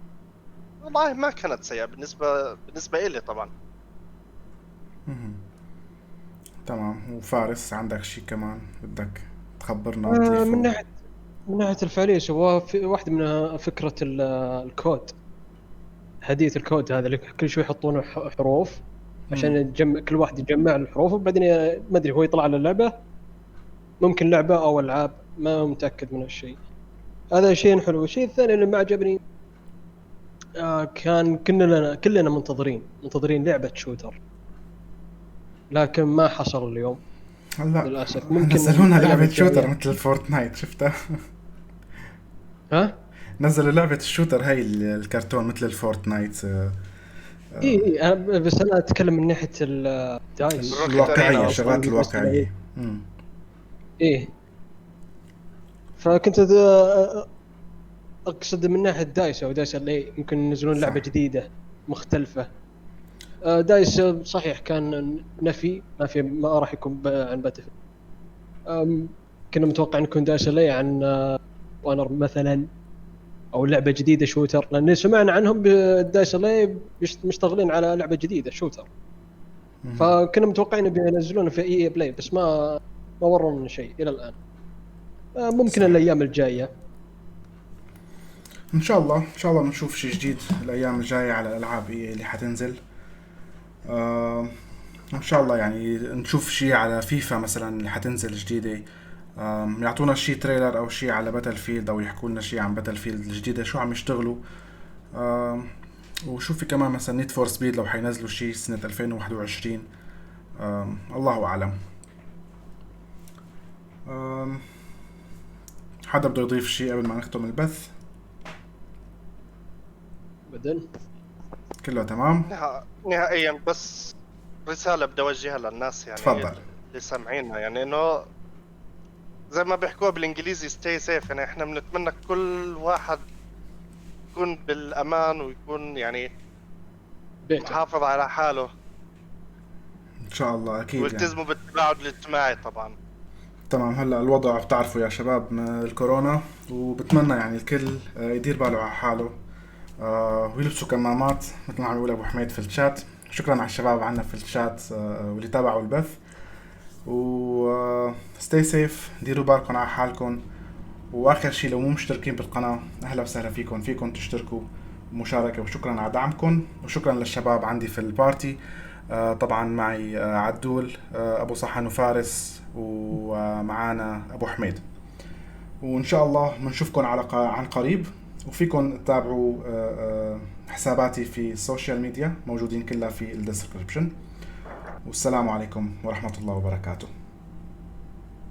والله ما كانت سيئه بالنسبه إلي طبعا. تمام. وفارس عندك شيء كمان بدك تخبرنا؟ من ناحيه الفعاليه سوا في واحده من فكره الكود، هديه الكود هذا اللي كل شوي يحطون حروف عشان يجمع، كل واحد يجمع الحروف وبعدين ما ادري هو يطلع على اللعبه، ممكن لعبه او العاب، ما متاكد من هالشيء. هذا شيء حلو. الشيء الثاني اللي ما عجبني كان كلنا منتظرين لعبه شوتر، لكن ما حصل اليوم للاسف. ممكن نزلونا لعبه شوتر مثل فورتنايت، شفتها؟ ها نزلوا لعبه الشوتر هاي الكرتون مثل الفورتنايت. اي بس انا اتكلم من ناحيه الدايس الواقعيه، الشغلات الواقعيه. ايه، فكنت اقصد من ناحيه دايس او دايس اللي يمكن ينزلون لعبه جديده مختلفه. دايس صحيح كان نفي ما راح يكون عن باتل. كنا متوقع ان يكون دايس اللي عن وانر مثلا او لعبه جديده شوتر، لان سمعنا عنهم بدايس اللي مشتغلين على لعبه جديده شوتر، فكنا متوقعين بينزلونه في اي بلاي، بس ما ورونا شيء الى الان. ممكن الايام الجايه ان شاء الله نشوف شيء جديد الايام الجايه على الالعاب اللي حتنزل. ان شاء الله يعني نشوف شيء على فيفا مثلا اللي حتنزل جديده، يعطونا شيء تريلر او شيء على باتل فيلد، او يحكوا لنا شيء عن باتل فيلد الجديده شو عم يشتغلوا. وشوف في كمان مثلا نيد فور سبيد لو حينزلوا شيء سنه 2021. الله اعلم. حدا بده يضيف شيء قبل ما نختم البث؟ بدل كله تمام نهائيا. بس رسالة بدي أوجهها للناس، يعني تفضل. اللي سامعيننا، يعني إنه زي ما بيحكوها بالإنجليزي stay safe، يعني إحنا بنتمنى كل واحد يكون بالامان ويكون يعني محافظ على حاله ان شاء الله. اكيد والتزموا بالتباعد الاجتماعي طبعا. تمام. هلا الوضع بتعرفوا يا شباب الكورونا، وبتمنى يعني الكل يدير باله على حاله ويلبسوا كمامات مثل ما عم يقول ابو حميد في الشات. شكرا على الشباب عنا في الشات واللي تابعوا البث، و stay safe، ديروا بالكم على حالكم. واخر شيء لو مو مشتركين بالقناة اهلا وسهلا فيكم تشتركوا مشاركة، وشكرا على دعمكم، وشكرا للشباب عندي في البارتي. طبعا معي عدول، ابو صحن وفارس، ومعانا ابو حميد. وان شاء الله بنشوفكم عن قريب، وفيكم تتابعوا حساباتي في السوشيال ميديا موجودين كلها في الديسكريبشن. والسلام عليكم ورحمة الله وبركاته.